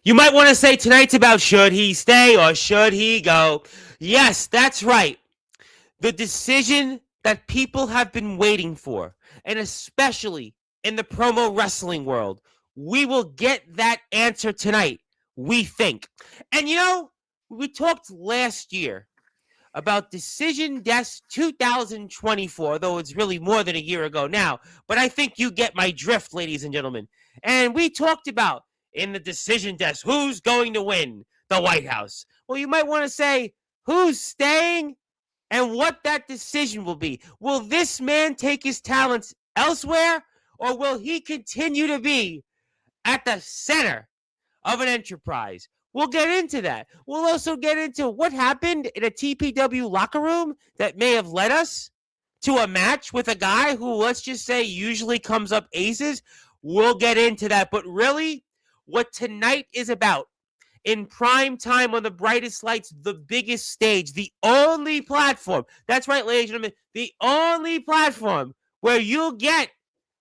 You might want to say tonight's about should he stay or should he go. Yes, that's right. The decision that people have been waiting for, and especially in the promo wrestling world, we will get that answer tonight, we think. And we talked last year about Decision Desk 2024, though it's really more than a year ago now. But I think you get my drift, ladies and gentlemen. And we talked about in the Decision Desk who's going to win the White House. Well, you might want to say who's staying and what that decision will be. Will this man take his talents elsewhere, or will he continue to be at the center of an enterprise? We'll get into that. We'll also get into what happened in a TPW locker room that may have led us to a match with a guy who, let's just say, usually comes up aces. We'll get into that. But really, what tonight is about, in prime time on the brightest lights, the biggest stage, the only platform, that's right, ladies and gentlemen, the only platform where you'll get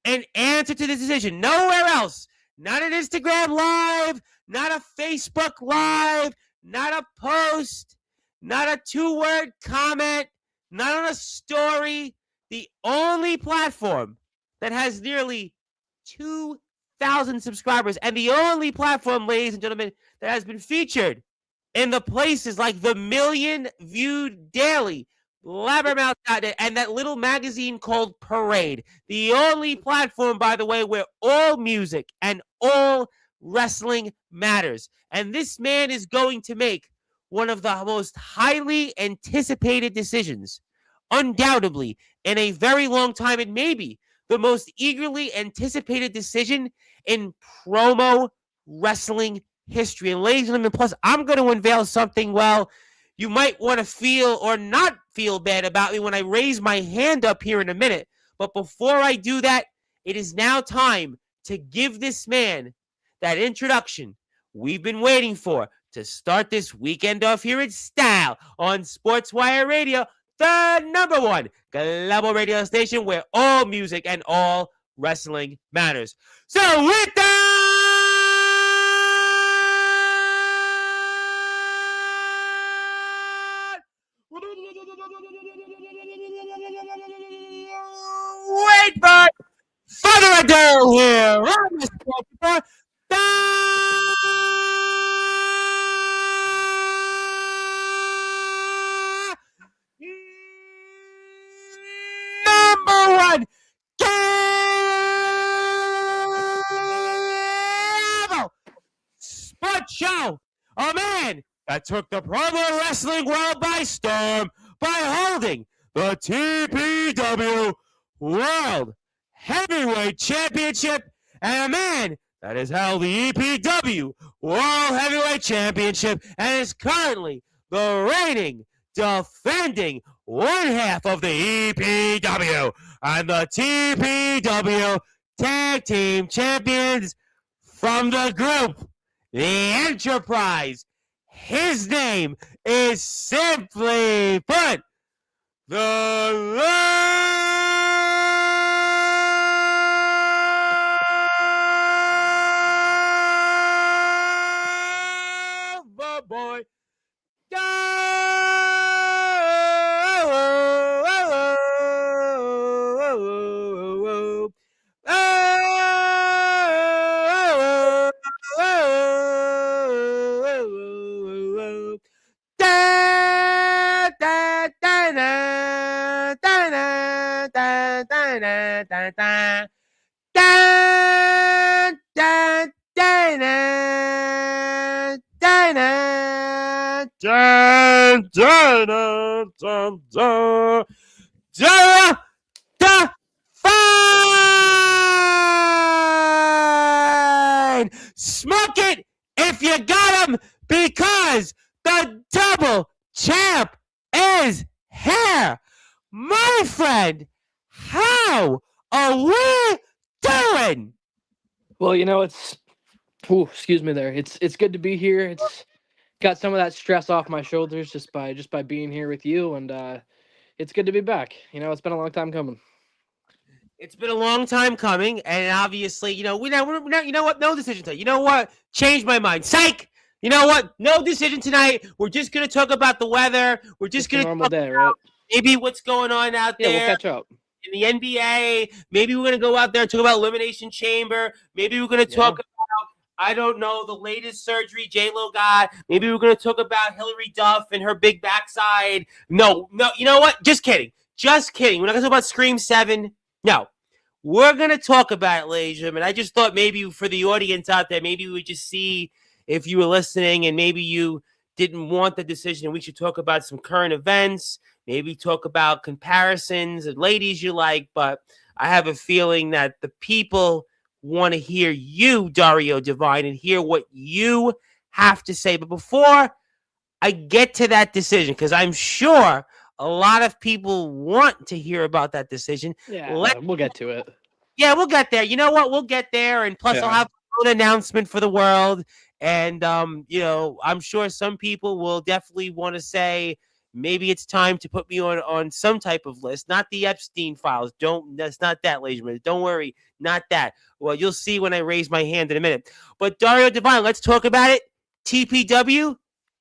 an answer to the decision. Nowhere else. Not an Instagram Live, not a Facebook Live, not a post, not a 2-word comment, not on a story. The only platform that has nearly 2,000 subscribers, and the only platform, ladies and gentlemen, that has been featured in the places like the Million Viewed Daily, Blabbermouth.net, and that little magazine called Parade. The only platform, by the way, where all music and all wrestling matters. And this man is going to make one of the most highly anticipated decisions, undoubtedly, in a very long time, and maybe the most eagerly anticipated decision in promo wrestling history. And ladies and gentlemen, plus I'm going to unveil something, well, you might want to feel or not feel bad about me when I raise my hand up here in a minute. But before I do that, it is now time to give this man that introduction we've been waiting for to start this weekend off here in style on Sportswire Radio, the number one global radio station where all music and all wrestling matters. So with that, wait for further ado here on the Sports Report, the number one cable sports show. A man that took the promo wrestling world by storm by holding the TPW World Heavyweight Championship, and a man that has held the EPW World Heavyweight Championship and is currently the reigning, defending one half of the EPW and the TPW Tag Team Champions from the group, the Enterprise. His name is simply put, the Lover Boy. Fine! Smoke it if you got him, because the double champ is here. My friend, how are we doing? Well, excuse me there. It's good to be here. It's got some of that stress off my shoulders just by being here with you, and it's good to be back. It's been a long time coming. It's been a long time coming, and obviously, we're not, you know what? No decision tonight. You know what? Changed my mind. Psych! You know what? No decision tonight. We're just going to talk about the weather. We're just Just a going to normal talk day, right? maybe what's going on out Yeah, we'll there catch up. in the NBA. Maybe we're going to go out there and talk about Elimination Chamber. Maybe we're going to talk Yeah. about, I don't know, the latest surgery J-Lo got. Maybe we're going to talk about Hillary Duff and her big backside. No, no, you know what? Just kidding. Just kidding. We're not going to talk about Scream 7. No. We're going to talk about it, ladies and gentlemen. I just thought maybe for the audience out there, maybe we would just see if you were listening and maybe you didn't want the decision. We should talk about some current events, maybe talk about comparisons and ladies you like. But I have a feeling that the people want to hear you, Dario Divine, and hear what you have to say. But before I get to that decision, because I'm sure a lot of people want to hear about that decision. Yeah, we'll get to it. Yeah, we'll get there. You know what? We'll get there, and plus, I'll Yeah. have an announcement for the world. And I'm sure some people will definitely want to say maybe it's time to put me on some type of list, not the Epstein files. Don't That's not that, ladies and gentlemen. Don't worry, not that. Well, you'll see when I raise my hand in a minute. But Dario Divine, let's talk about it. TPW,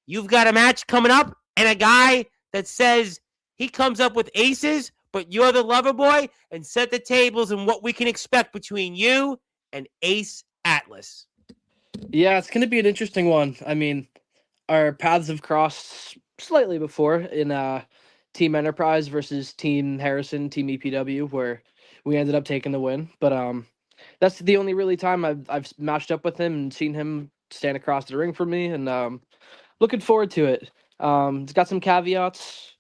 you've got a match coming up, and a guy that says he comes up with aces, but you're the lover boy, and set the tables and what we can expect between you and Ace Atlas. Yeah, it's gonna be an interesting one. I mean, our paths have crossed slightly before in Team Enterprise versus Team Harrison, Team EPW, where we ended up taking the win. But that's the only really time I've matched up with him and seen him stand across the ring from me, and looking forward to it. It's got some caveats.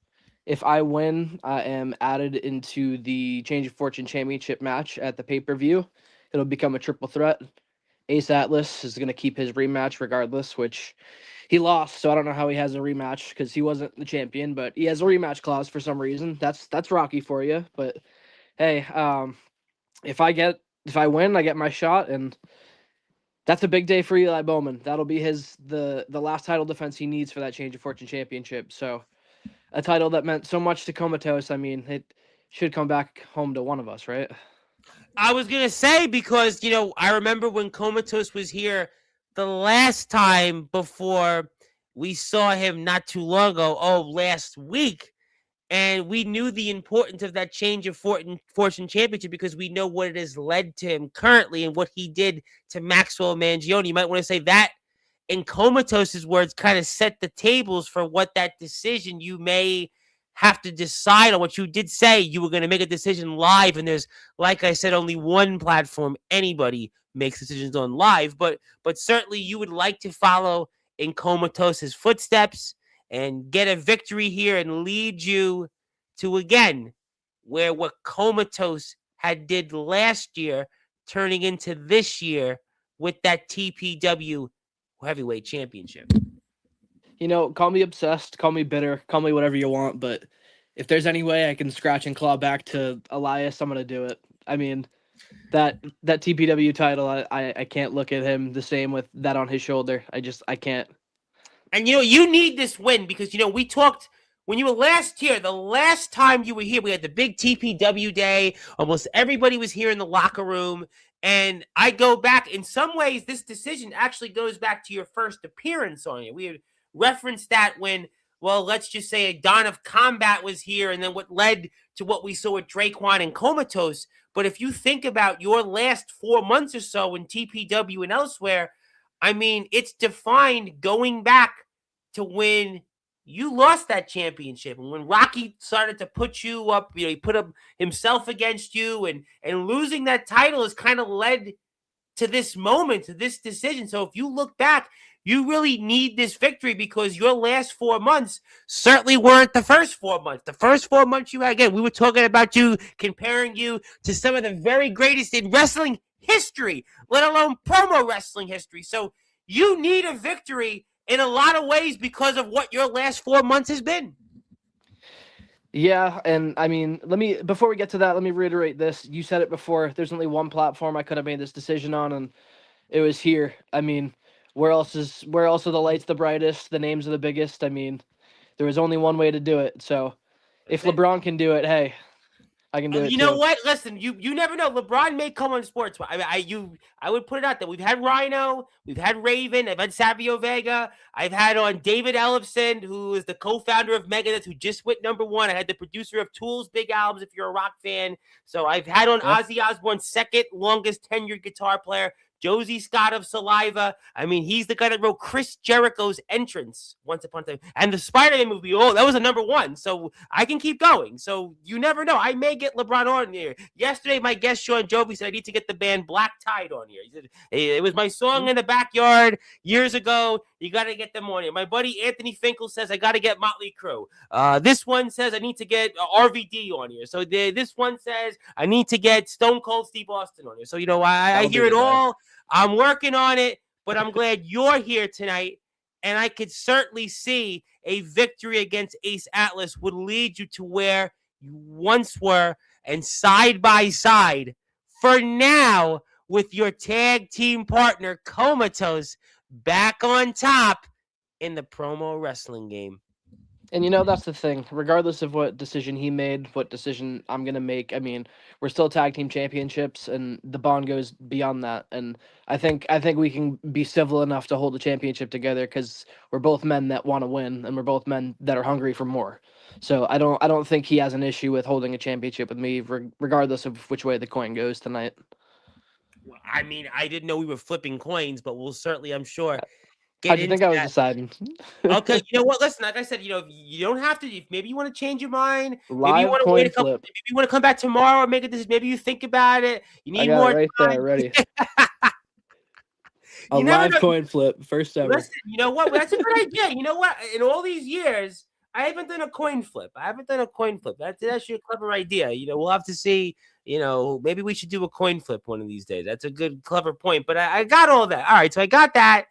If I win, I am added into the Change of Fortune Championship match at the pay-per-view. It'll become a triple threat. Ace Atlas is going to keep his rematch regardless, which he lost, so I don't know how he has a rematch because he wasn't the champion, but he has a rematch clause for some reason. That's Rocky for you. But hey, if I win, I get my shot, and that's a big day for Eli Bowman. That'll be the last title defense he needs for that Change of Fortune championship. So a title that meant so much to Comatose. I mean, it should come back home to one of us, right? I was gonna say because I remember when Comatose was here the last time before we saw him not too long ago. Oh, last week. And we knew the importance of that change of fortune championship because we know what it has led to him currently and what he did to Maxwell Mangione. You might want to say that in Comatose's words kind of set the tables for what that decision you may have to decide on. What you did say, you were going to make a decision live, and there's, like I said, only one platform anybody makes decisions on live, but certainly you would like to follow in Comatose's footsteps and get a victory here and lead you to, again, where what Comatose had did last year turning into this year with that TPW heavyweight championship. Call me obsessed, call me bitter, call me whatever you want, but if there's any way I can scratch and claw back to Elias, I'm gonna do it. I mean, that TPW title, I can't look at him the same with that on his shoulder. I can't. And you need this win because we talked when you were last here. The last time you were here, we had the big TPW day. Almost everybody was here in the locker room. And I go back, in some ways, this decision actually goes back to your first appearance on it. We had referenced that when, well, let's just say a Dawn of Combat was here, and then what led to what we saw with Draquan and Comatose. But if you think about your last 4 months or so in TPW and elsewhere, I mean, it's defined going back to when you lost that championship and when Rocky started to put you up, he put up himself against you, and losing that title has kind of led to this moment, to this decision. So if you look back, you really need this victory because your last 4 months certainly weren't the first 4 months. The first 4 months you had, again, we were talking about you, comparing you to some of the very greatest in wrestling history, let alone promo wrestling history. So you need a victory in a lot of ways because of what your last 4 months has been. Yeah, and I mean, before we get to that, let me reiterate this. You said it before. There's only one platform I could have made this decision on, and it was here. I mean, where else are the lights the brightest, the names are the biggest? I mean, there was only one way to do it. So if That's it. LeBron can do it, hey, I can do it You know too. what? Listen, you never know. LeBron may come on sports. I would put it out there. We've had Rhino, we've had Raven, I've had Savio Vega, I've had on David Ellefson, who is the co-founder of Megadeth, who just went #1. I had the producer of Tool's big albums. If you're a rock fan, so I've had on Yeah. Ozzy Osbourne's second longest tenured guitar player. Josie Scott of Saliva. I mean, he's the guy that wrote Chris Jericho's Entrance once upon a time. And the Spider-Man movie, oh, that was a #1. So I can keep going. So you never know. I may get LeBron on here. Yesterday, my guest, Sean Jovi, said I need to get the band Black Tide on here. He said, hey, it was my song in the backyard years ago. You got to get them on here. My buddy Anthony Finkel says I got to get Motley Crue. This one says I need to get RVD on here. So this one says I need to get Stone Cold Steve Austin on here. So, I hear it all. I'm working on it, but I'm glad you're here tonight, and I could certainly see a victory against Ace Atlas would lead you to where you once were, and side by side, for now, with your tag team partner, Comatose, back on top in the promo wrestling game. And that's the thing. Regardless of what decision he made, what decision I'm gonna make, I mean, we're still tag team championships, and the bond goes beyond that. And I think we can be civil enough to hold the championship together because we're both men that want to win, and we're both men that are hungry for more. So I don't think he has an issue with holding a championship with me, regardless of which way the coin goes tonight. I mean, I didn't know we were flipping coins, but we'll certainly, I'm sure, How'd you think I was deciding? Okay, you know what? Listen, like I said, you don't have to. Maybe you want to change your mind. Maybe you Live want to coin wait a couple. flip. Maybe you want to come back tomorrow and make a decision. Maybe you think about it. You I need got more it right time. there, ready. A You never live know. coin flip, first ever. Listen, you know what? That's a good idea. You know what? In all these years, I haven't done a coin flip. That's actually a clever idea. We'll have to see. Maybe we should do a coin flip one of these days. That's a good, clever point. But I got all that. All right, so I got that.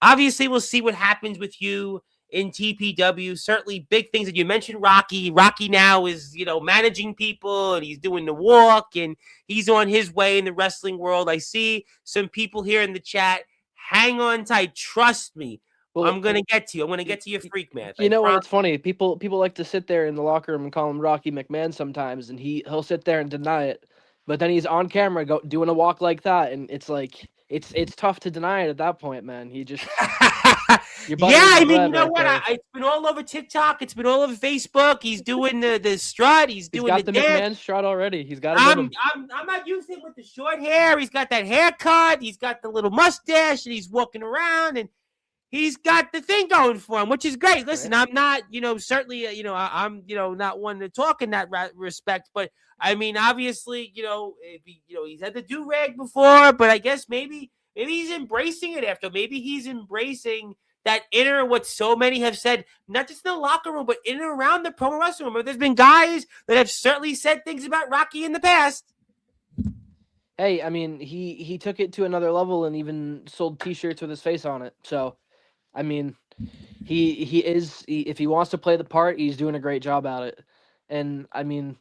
Obviously, we'll see what happens with you in TPW. Certainly big things that you mentioned. Rocky now is, managing people, and he's doing the walk, and he's on his way in the wrestling world. I see some people here in the chat. Hang on tight. Trust me. Well, I'm going to get to you. I'm going to get to your freak math. You know what? It's funny. People like to sit there in the locker room and call him Rocky McMahon sometimes, and he'll sit there and deny it. But then he's on camera doing a walk like that, and it's like it's tough to deny it at that point, man. He just Yeah, I mean, you know right what? there. It's been all over TikTok. It's been all over Facebook. He's doing the strut. He's doing got the dance. McMahon strut already. He's got it in him. I'm not used to him with the short hair. He's got that haircut. He's got the little mustache, and he's walking around, and he's got the thing going for him, which is great. Listen, I'm not, certainly, I'm, not one to talk in that respect, but I mean, obviously, if he, he's had the do-rag before, but I guess maybe he's embracing it after. Maybe he's embracing that inner, what so many have said, not just in the locker room, but in and around the pro wrestling room. But there's been guys that have certainly said things about Rocky in the past. Hey, I mean, he took it to another level and even sold T-shirts with his face on it. So, I mean, if he wants to play the part, he's doing a great job at it. And I mean,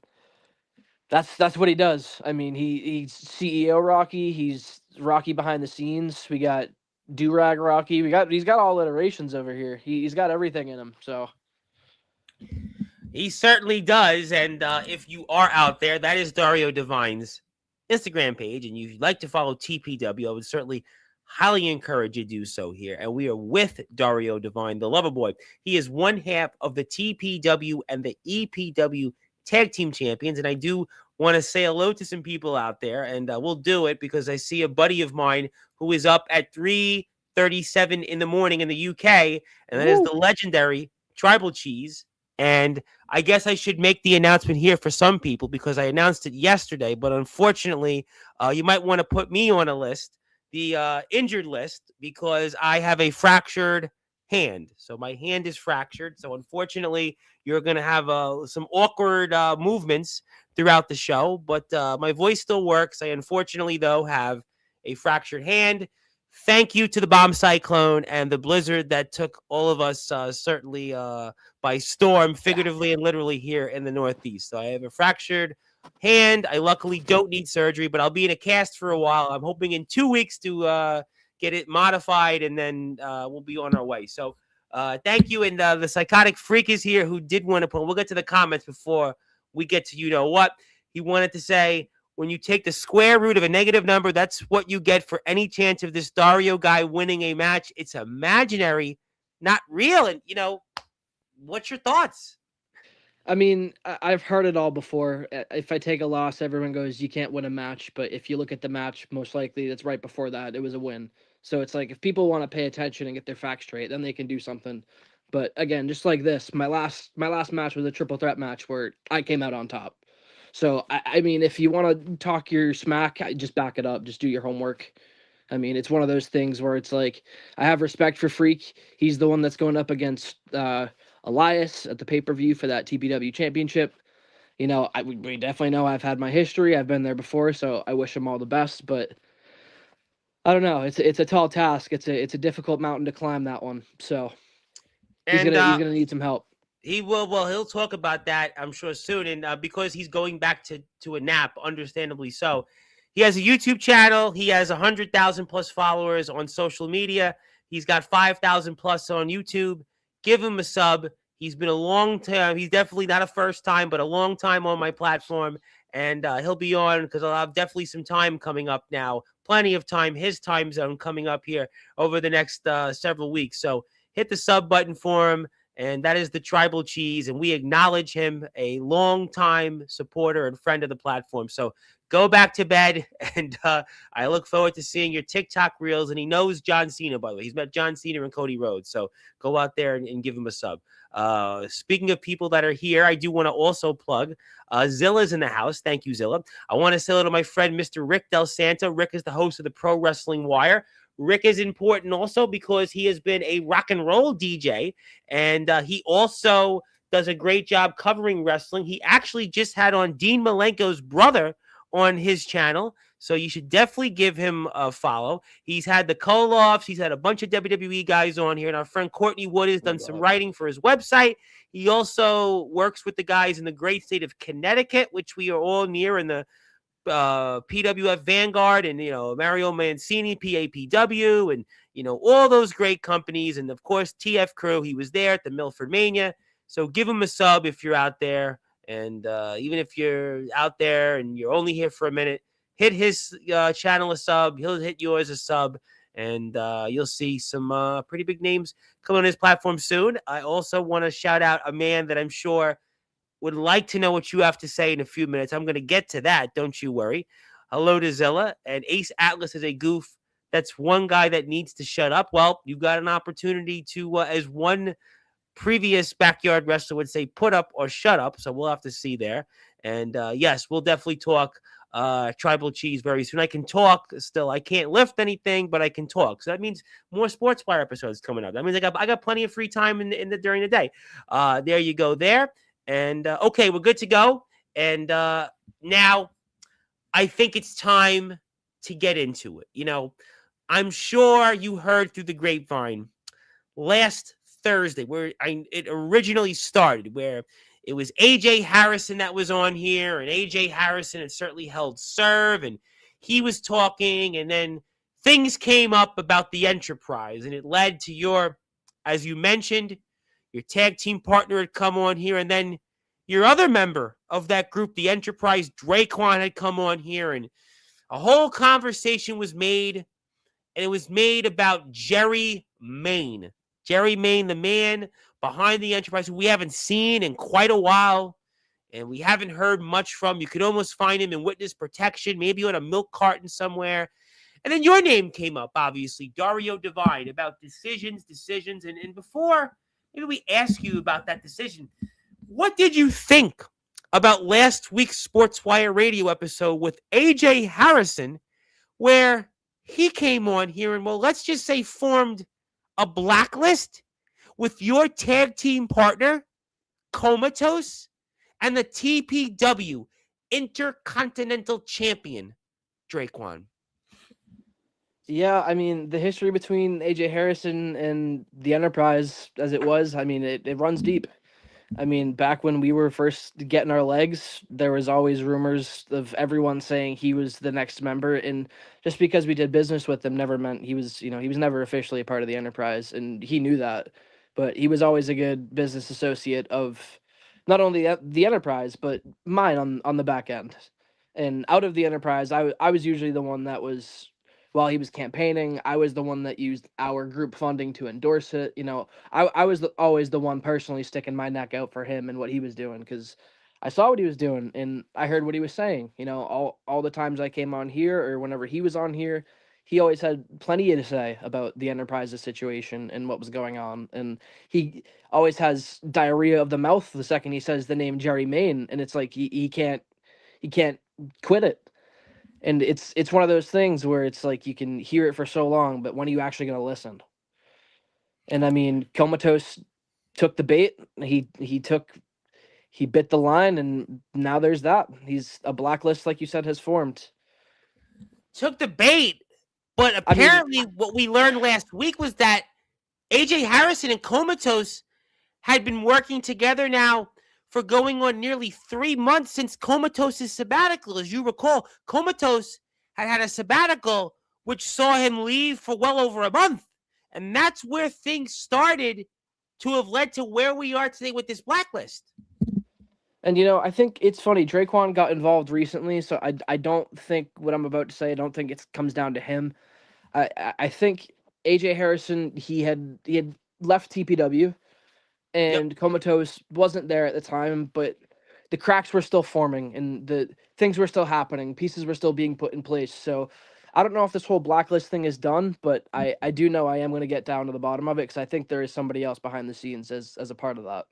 that's what he does. I mean, he's CEO Rocky. He's Rocky behind the scenes. We got Do-Rag Rocky. He's got all iterations over here. He's got everything in him. So he certainly does. And if you are out there, that is Dario Divine's Instagram page, and you'd like to follow TPW, I would certainly highly encourage you to do so here. And we are with Dario Divine, the lover boy. He is one half of the TPW and the EPW tag team champions. And I do want to say hello to some people out there, and we'll do it because I see a buddy of mine who is up at 3:37 in the morning in the UK, and that is the legendary Tribal Cheese. And I guess I should make the announcement here for some people because I announced it yesterday, but unfortunately, you might want to put me on a list, the injured list, because I have a fractured hand. So my hand is fractured. So unfortunately, you're going to have some awkward movements throughout the show, but my voice still works. I unfortunately, though, have a fractured hand. Thank you to the bomb cyclone and the blizzard that took all of us certainly by storm, figuratively and literally here in the Northeast. So I have a fractured hand. I luckily don't need surgery, but I'll be in a cast for a while. I'm hoping in 2 weeks to get it modified, and then we'll be on our way. So thank you. And the Psychotic Freak is here who did want to put. We'll get to the comments before we get to you know what. He wanted to say, when you take the square root of a negative number, that's what you get for any chance of this Dario guy winning a match. It's imaginary, not real. And, what's your thoughts? I mean, I've heard it all before. If I take a loss, everyone goes, "You can't win a match." But if you look at the match, most likely that's right before that, it was a win. So it's like if people want to pay attention and get their facts straight, then they can do something. But again, just like this, my last match was a triple threat match where I came out on top. So I mean, if you want to talk your smack, just back it up. Just do your homework. I mean, it's one of those things where it's like I have respect for Freak. He's the one that's going up against Elias at the pay per view for that TPW championship. We definitely know I've had my history. I've been there before, so I wish him all the best. But I don't know. It's a tall task. It's a difficult mountain to climb, that one. So he's And gonna he's gonna need some help. he will. Well, he'll talk about that, I'm sure, soon. And because he's going back to a nap, understandably so. He has a YouTube channel. He has 100,000 plus followers on social media. He's got 5,000 plus on YouTube. Give him a sub. He's been a long time. He's definitely not a first time, but a long time on my platform. And he'll be on because I'll have definitely some time coming up now. Plenty of time. His time zone coming up here over the next several weeks. So hit the sub button for him. And that is the Tribal Cheese. And we acknowledge him, a long-time supporter and friend of the platform. So go back to bed. And I look forward to seeing your TikTok reels. And he knows John Cena, by the way. He's met John Cena and Cody Rhodes. So go out there and give him a sub. Speaking of people that are here, I do want to also plug Zilla's in the house. Thank you, Zilla. I want to say hello to my friend, Mr. Rick Del Santo. Rick is the host of the Pro Wrestling Wire. Rick is important also because he has been a rock and roll DJ, and he also does a great job covering wrestling. He actually just had on Dean Malenko's brother on his channel, so you should definitely give him a follow. He's had the Koloffs. He's had a bunch of WWE guys on here, and our friend Courtney Wood has done some writing for his website. He also works with the guys in the great state of Connecticut, which we are all near in the PWF Vanguard, and Mario Mancini, PAPW, and all those great companies, and of course TF Crew. He was there at the Milford Mania, so give him a sub if you're out there, and even if you're out there and you're only here for a minute, hit his channel a sub. He'll hit yours a sub, and you'll see some pretty big names come on his platform soon. I also want to shout out a man that I'm sure would like to know what you have to say in a few minutes. I'm going to get to that. Don't you worry. Hello to Zilla. And Ace Atlas is a goof. That's one guy that needs to shut up. Well, you've got an opportunity to, as one previous backyard wrestler would say, put up or shut up. So we'll have to see there. And yes, we'll definitely talk Tribal Cheese very soon. I can talk still. I can't lift anything, but I can talk. So that means more Sportswire episodes coming up. That means I got plenty of free time during the day. There you go there. And okay, we're good to go. And now I think it's time to get into it. I'm sure you heard through the grapevine last Thursday where it originally started, where it was AJ Harrison that was on here, and AJ Harrison had certainly held serve, and he was talking, and then things came up about the Enterprise, and it led to as you mentioned, your tag team partner had come on here, and then your other member of that group, the Enterprise, Draquan, had come on here, and a whole conversation was made, and it was made about Jerry Main. Jerry Main, the man behind the Enterprise, who we haven't seen in quite a while, and we haven't heard much from. You could almost find him in witness protection, maybe on a milk carton somewhere. And then your name came up, obviously, Dario Divine, about decisions. And before maybe we ask you about that decision, what did you think about last week's Sportswire radio episode with AJ Harrison, where he came on here and, well, let's just say formed a blacklist with your tag team partner, Comatose, and the TPW Intercontinental Champion, Draquan? Yeah, I mean, the history between AJ Harrison and the Enterprise, as it was, I mean, it runs deep. I mean, back when we were first getting our legs, there was always rumors of everyone saying he was the next member, and just because we did business with him never meant he was never officially a part of the Enterprise, and he knew that. But he was always a good business associate of not only the enterprise, but mine on the back end. And out of the enterprise, I was usually the one that was, while he was campaigning, I was the one that used our group funding to endorse it. I was always the one personally sticking my neck out for him and what he was doing, because I saw what he was doing and I heard what he was saying. All the times I came on here or whenever he was on here, he always had plenty to say about the enterprise's situation and what was going on. And he always has diarrhea of the mouth the second he says the name Jerry Main, and it's like he can't quit it. And it's one of those things where it's like you can hear it for so long, but when are you actually going to listen? And I mean, Comatose took the bait. He bit the line, and now there's that. He's a blacklist, like you said, has formed. Took the bait, but I mean, apparently what we learned last week was that AJ Harrison and Comatose had been working together now for going on nearly 3 months since Comatose's sabbatical. As you recall, Comatose had a sabbatical, which saw him leave for well over a month. And that's where things started to have led to where we are today with this blacklist. and I think it's funny. Draquan got involved recently, so I don't think what I'm about to say. I don't think it comes down to him. I think AJ Harrison he had left TPW, Yep. and Comatose wasn't there at the time, but the cracks were still forming and the things were still happening. Pieces were still being put in place. So I don't know if this whole blacklist thing is done, but I do know I am going to get down to the bottom of it, because I think there is somebody else behind the scenes as a part of that.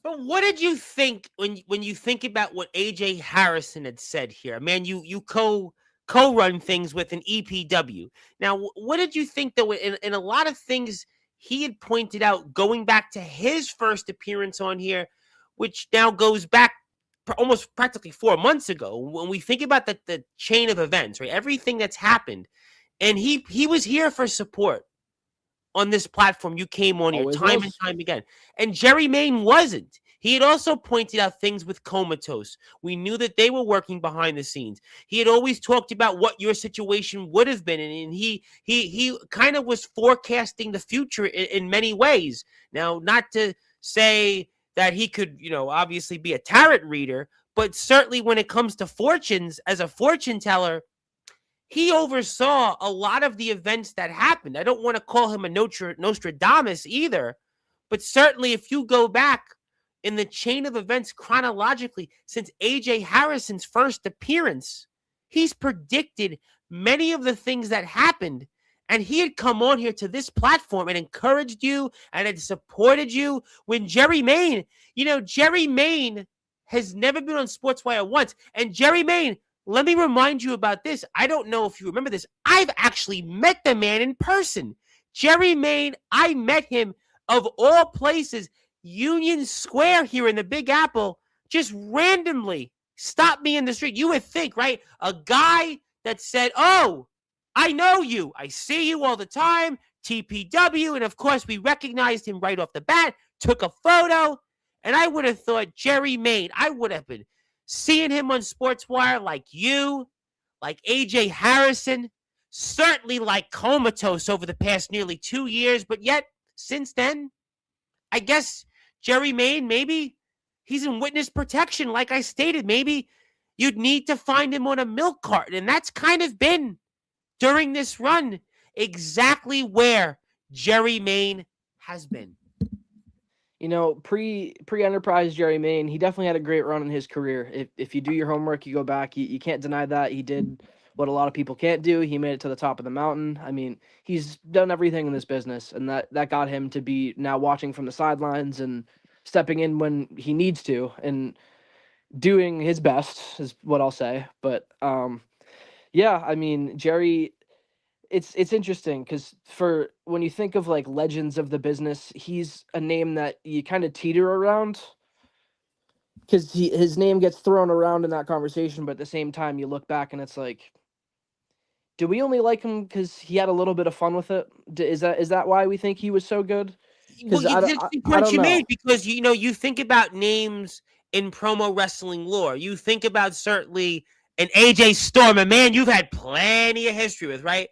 But what did you think when you think about what AJ Harrison had said here? Man, you co-run things with an EPW. Now, what did you think though in a lot of things he had pointed out going back to his first appearance on here, which now goes back almost practically 4 months ago. When we think about the chain of events, right? Everything that's happened, and he was here for support on this platform. You came on here Always time and was. time again. And Jerry Main wasn't. He had also pointed out things with Comatose. We knew that they were working behind the scenes. He had always talked about what your situation would have been, and he kind of was forecasting the future in many ways. Now, not to say that he could, obviously be a tarot reader, but certainly when it comes to fortunes, as a fortune teller, he oversaw a lot of the events that happened. I don't want to call him a Nostradamus either, but certainly if you go back in the chain of events chronologically since AJ Harrison's first appearance, he's predicted many of the things that happened. And he had come on here to this platform and encouraged you and had supported you when Jerry Main, Jerry Main has never been on Sportswire once. And Jerry Main, let me remind you about this. I don't know if you remember this. I've actually met the man in person. Jerry Main, I met him, of all places, Union Square here in the Big Apple, just randomly stopped me in the street. You would think, right? A guy that said, "Oh, I know you. I see you all the time, TPW." And of course, we recognized him right off the bat, took a photo. And I would have thought Jerry Main, I would have been seeing him on Sportswire like you, like AJ Harrison, certainly like Comatose over the past nearly 2 years. But yet, since then, I guess Jerry Main, maybe he's in witness protection. Like I stated, maybe you'd need to find him on a milk carton. And that's kind of been, during this run, exactly where Jerry Main has been. Pre Enterprise Jerry Main, he definitely had a great run in his career. If you do your homework, you go back, you can't deny that he did what a lot of people can't do. He made it to the top of the mountain. I mean, he's done everything in this business, and that got him to be now watching from the sidelines and stepping in when he needs to and doing his best is what I'll say. But yeah, I mean, Jerry, it's interesting because for when you think of like legends of the business, he's a name that you kind of teeter around, because his name gets thrown around in that conversation, but at the same time you look back and it's like, do we only like him because he had a little bit of fun with it? Is that why we think he was so good? Well, Because I, don't- that's the I point don't you made, know. because you think about names in promo wrestling lore. You think about certainly an AJ Storm, a man you've had plenty of history with, right?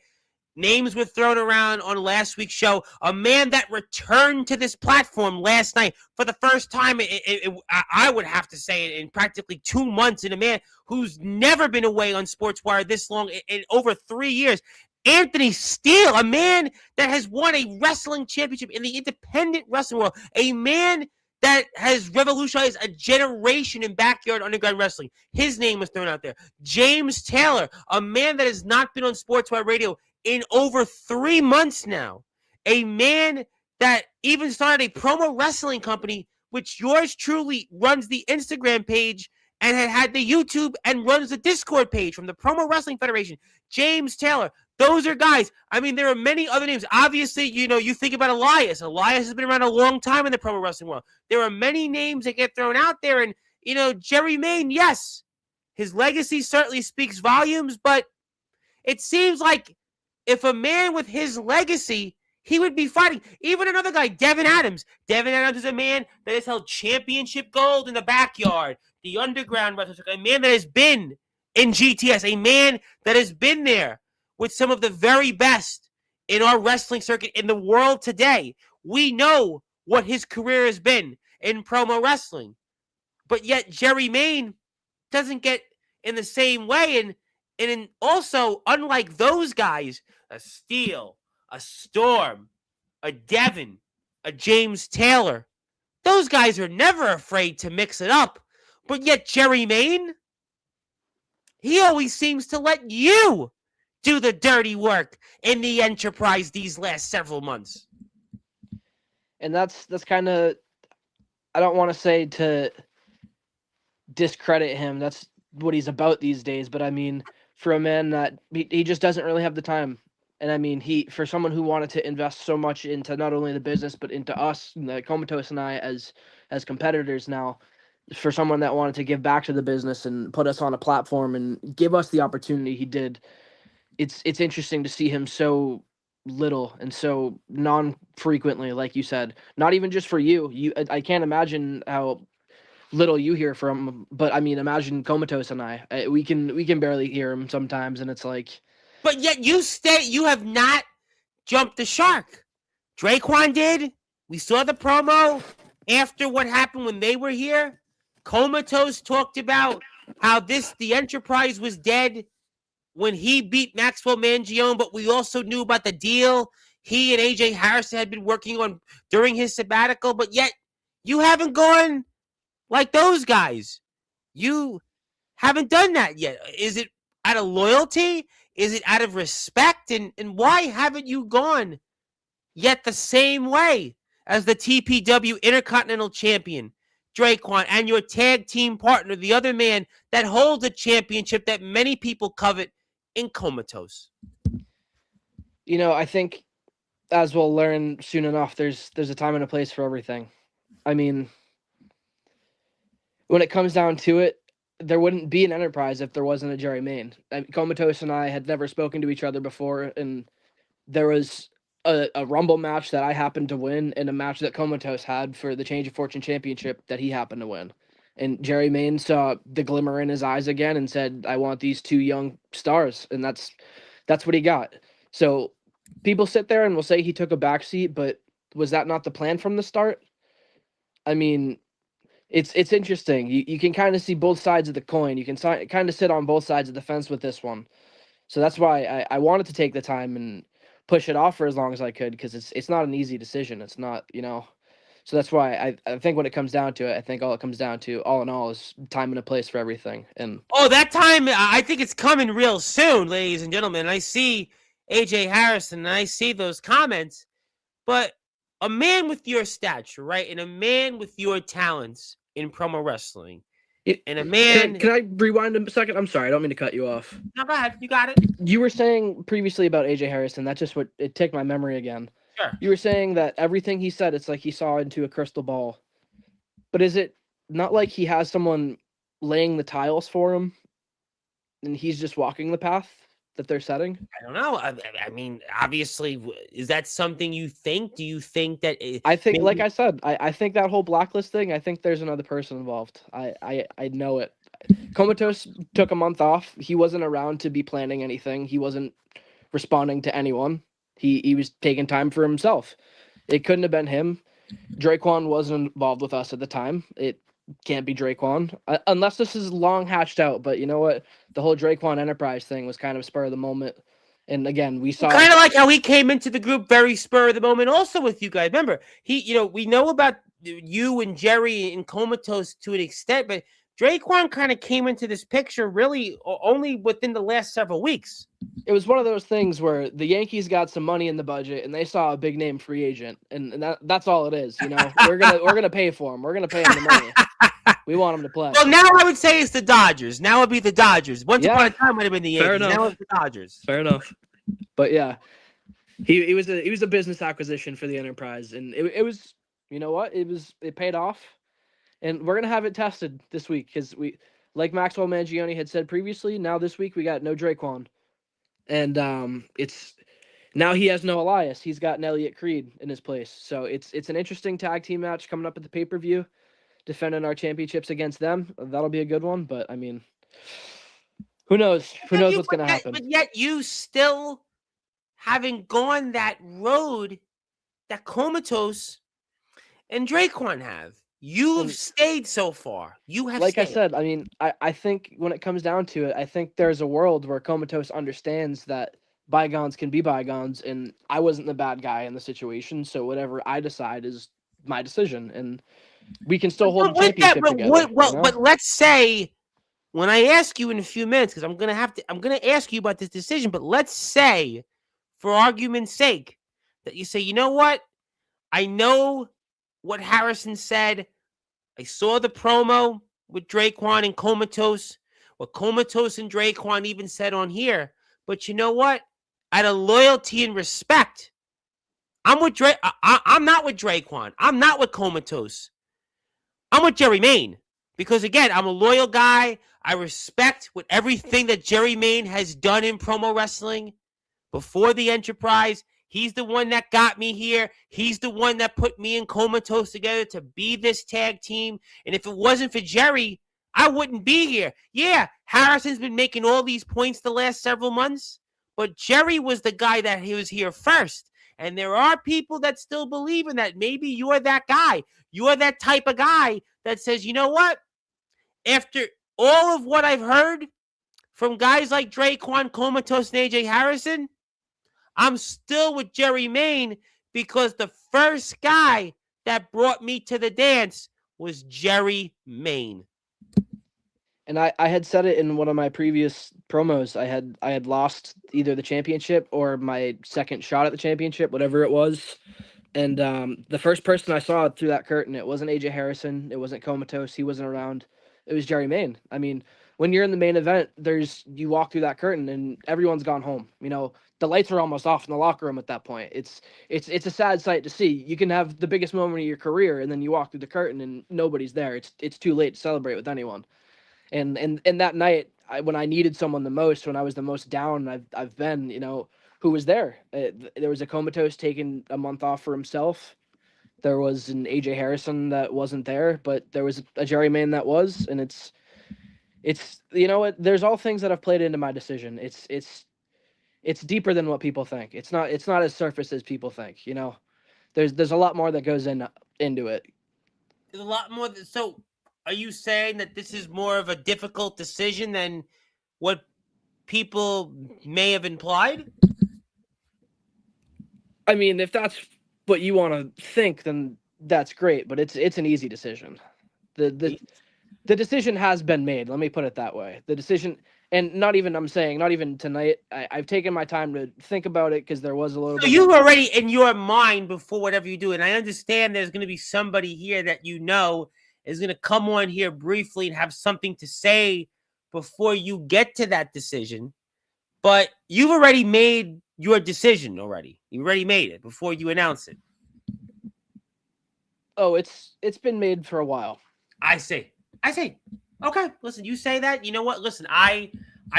Names were thrown around on last week's show. A man that returned to this platform last night for the first time, I would have to say, in practically 2 months, and a man who's never been away on Sportswire this long in over 3 years. Anthony Steele, a man that has won a wrestling championship in the independent wrestling world, a man that has revolutionized a generation in backyard underground wrestling. His name was thrown out there. James Taylor, a man that has not been on Sportswire Radio in over 3 months now. A man that even started a promo wrestling company, which yours truly runs the Instagram page and had the YouTube and runs the Discord page from the Promo Wrestling Federation. James Taylor. Those are guys. I mean, there are many other names. Obviously, you think about Elias. Elias has been around a long time in the promo wrestling world. There are many names that get thrown out there. And, Jerry Mayne, yes, his legacy certainly speaks volumes, but it seems like if a man with his legacy, he would be fighting. Even another guy, Devin Adams. Devin Adams is a man that has held championship gold in the backyard, the underground wrestling, a man that has been in GTS, a man that has been there with some of the very best in our wrestling circuit in the world today. We know what his career has been in promo wrestling. But yet Jerry Mayne doesn't get in the same way. And also, unlike those guys, a Steele, a Storm, a Devin, a James Taylor, those guys are never afraid to mix it up. But yet Jerry Mayne, he always seems to let you do the dirty work in the enterprise these last several months. And that's kind of, I don't want to say to discredit him. That's what he's about these days. But I mean, for a man that he just doesn't really have the time. And I mean, for someone who wanted to invest so much into not only the business, but into us, the Comatose and I as competitors now, for someone that wanted to give back to the business and put us on a platform and give us the opportunity he did, it's interesting to see him so little and so non-frequently, like you said. Not even just for you. I can't imagine how little you hear from him, but I mean, imagine Comatose and I. We can barely hear him sometimes, and it's like. But yet you have not jumped the shark. Draquan did. We saw the promo after what happened when they were here. Comatose talked about how the Enterprise was dead when he beat Maxwell Mangione, but we also knew about the deal he and AJ Harrison had been working on during his sabbatical, but yet you haven't gone like those guys. You haven't done that yet. Is it out of loyalty? Is it out of respect? And why haven't you gone yet the same way as the TPW Intercontinental Champion, Draquan, and your tag team partner, the other man that holds a championship that many people covet in Comatose? I think, as we'll learn soon enough, there's a time and a place for everything. I mean, when it comes down to it, there wouldn't be an Enterprise if there wasn't a Jerry Mayne. Comatose and I had never spoken to each other before, and there was a Rumble match that I happened to win and a match that Comatose had for the Change of Fortune Championship that he happened to win. And Jerry Mayne saw the glimmer in his eyes again and said, I want these two young stars. And that's what he got. So people sit there and will say he took a backseat, but was that not the plan from the start? I mean, it's interesting. You can kind of see both sides of the coin. You can kind of sit on both sides of the fence with this one. So that's why I wanted to take the time and push it off for as long as I could, because it's not an easy decision. It's not, So that's why I think when it comes down to it, I think all it comes down to, all in all, is time and a place for everything. And that time, I think it's coming real soon, ladies and gentlemen. I see AJ Harrison, and I see those comments, but a man with your stature, right, and a man with your talents in promo wrestling, and a man... Can I rewind a second? I'm sorry, I don't mean to cut you off. No, go ahead. You got it. You were saying previously about AJ Harrison, that's just what it ticked my memory again. Sure. You were saying that everything he said, it's like he saw into a crystal ball. But is it not like he has someone laying the tiles for him and he's just walking the path that they're setting? I don't know. I mean, obviously, is that something you think? Do you think that... I think, like I said, I think that whole blacklist thing, I think there's another person involved. I know it. Comatose took a month off. He wasn't around to be planning anything. He wasn't responding to anyone. He was taking time for himself. It couldn't have been him. Draquan wasn't involved with us at the time. It can't be Draquan unless this is long hatched out. But you know what? The whole Draquan Enterprise thing was kind of spur of the moment. And again, we saw kind of like how he came into the group very spur of the moment, also with you guys. Remember, we know about you and Jerry and Comatose to an extent, but Draquan kind of came into this picture really only within the last several weeks. It was one of those things where the Yankees got some money in the budget and they saw a big name free agent, and that's all it is. We're gonna pay for him. We're gonna pay him the money. We want him to play. Well, now I would say it's the Dodgers. Now it'd be the Dodgers. Once upon a time, would have been the Yankees. Now it's the Dodgers. Fair enough. But yeah, he was a business acquisition for the Enterprise, and it was, you know what, it paid off, and we're gonna have it tested this week because we, like Maxwell Mangione had said previously. Now this week we got no Draquan, and it's now he has no Elias. He's got an Elliott Creed in his place, so it's an interesting tag team match coming up at the pay-per-view. Defending our championships against them, that'll be a good one. But I mean, who knows? Who knows what's going to happen? But yet you still haven't gone that road that Comatose and Draquan have. You've stayed so far. You have like stayed. I said, I mean, I think when it comes down to it, I think there's a world where Comatose understands that bygones can be bygones, and I wasn't the bad guy in the situation, so whatever I decide is my decision, and we can still hold a championship together. But let's say, when I ask you in a few minutes, because I'm gonna ask you about this decision, but let's say, for argument's sake, that you say, you know what? I know what Harrison said. I saw the promo with Draquan and Comatose. What Comatose and Draquan even said on here. But you know what? Out of loyalty and respect, I'm with I'm not with Draquan. I'm not with Comatose. I'm with Jerry Maine. Because again, I'm a loyal guy. I respect with everything that Jerry Maine has done in promo wrestling before the Enterprise. He's the one that got me here. He's the one that put me and Comatose together to be this tag team. And if it wasn't for Jerry, I wouldn't be here. Yeah, Harrison's been making all these points the last several months, but Jerry was the guy that he was here first. And there are people that still believe in that. Maybe you're that guy. You're that type of guy that says, you know what? After all of what I've heard from guys like Draquan, Comatose, and AJ Harrison, I'm still with Jerry Maine because the first guy that brought me to the dance was Jerry Maine. And I had said it in one of my previous promos. I had lost either the championship or my second shot at the championship, whatever it was. And the first person I saw through that curtain, it wasn't AJ Harrison, it wasn't Comatose, he wasn't around. It was Jerry Maine. I mean, when you're in the main event, you walk through that curtain and everyone's gone home. The lights are almost off in the locker room at that point. It's a sad sight to see. You can have the biggest moment of your career and then you walk through the curtain and nobody's there. It's too late to celebrate with anyone. And that night, when I needed someone the most, when I was the most down I've been, who was there? There was a Comatose taking a month off for himself. There was an AJ Harrison that wasn't there, but there was a Jerry Maine that was, and it's there's all things that have played into my decision. It's deeper than what people think. It's not as surface as people think. There's a lot more that goes into it. There's a lot more. So, are you saying that this is more of a difficult decision than what people may have implied? I mean, if that's what you want to think, then that's great. But it's an easy decision. The decision has been made. Let me put it that way. The decision, and not even tonight. I've taken my time to think about it because there was a little. So you've already in your mind before whatever you do, and I understand there's going to be somebody here that is going to come on here briefly and have something to say before you get to that decision. But you've already made your decision already. You already made it before you announce it. Oh, it's been made for a while. I see. Okay, listen, you say that. You know what? Listen, I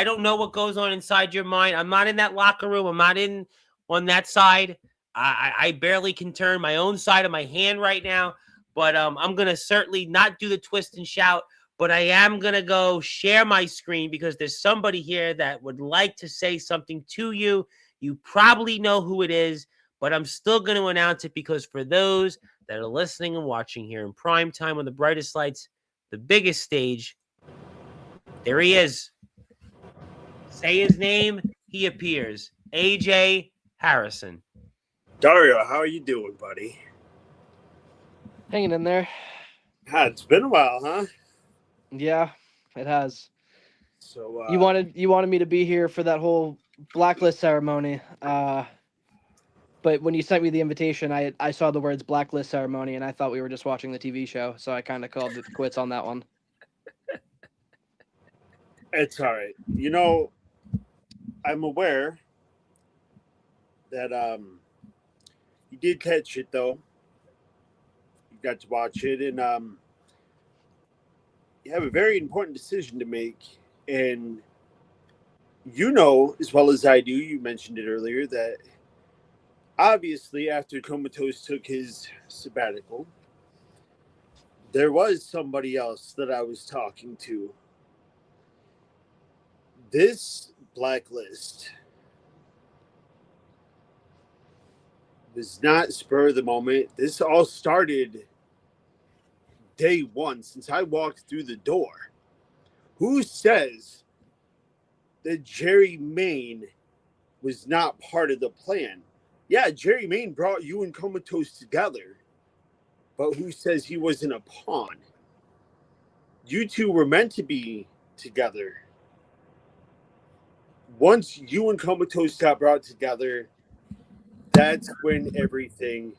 don't know what goes on inside your mind. I'm not in that locker room. I'm not in on that side. I barely can turn my own side of my hand right now. But I'm going to certainly not do the twist and shout. But I am going to go share my screen because there's somebody here that would like to say something to you. You probably know who it is, but I'm still going to announce it because for those that are listening and watching here in prime time on the brightest lights, the biggest stage, there he is. Say his name, he appears. AJ Harrison. Dario, how are you doing, buddy? Hanging in there. It's been a while, huh? Yeah, it has. So You wanted me to be here for that whole blacklist ceremony. But when you sent me the invitation, I saw the words blacklist ceremony, and I thought we were just watching the TV show, so I kind of called it quits on that one. it's all right. I'm aware that you did catch it though. You got to watch it, and you have a very important decision to make. And as well as I do, you mentioned it earlier, that obviously after Comatose took his sabbatical, there was somebody else that I was talking to. This blacklist was not spur of the moment. This all started day one, since I walked through the door. Who says that Jerry Main was not part of the plan? Yeah, Jerry Main brought you and Comatose together, but who says he wasn't a pawn? You two were meant to be together. Once you and Comatose got brought together, that's when everything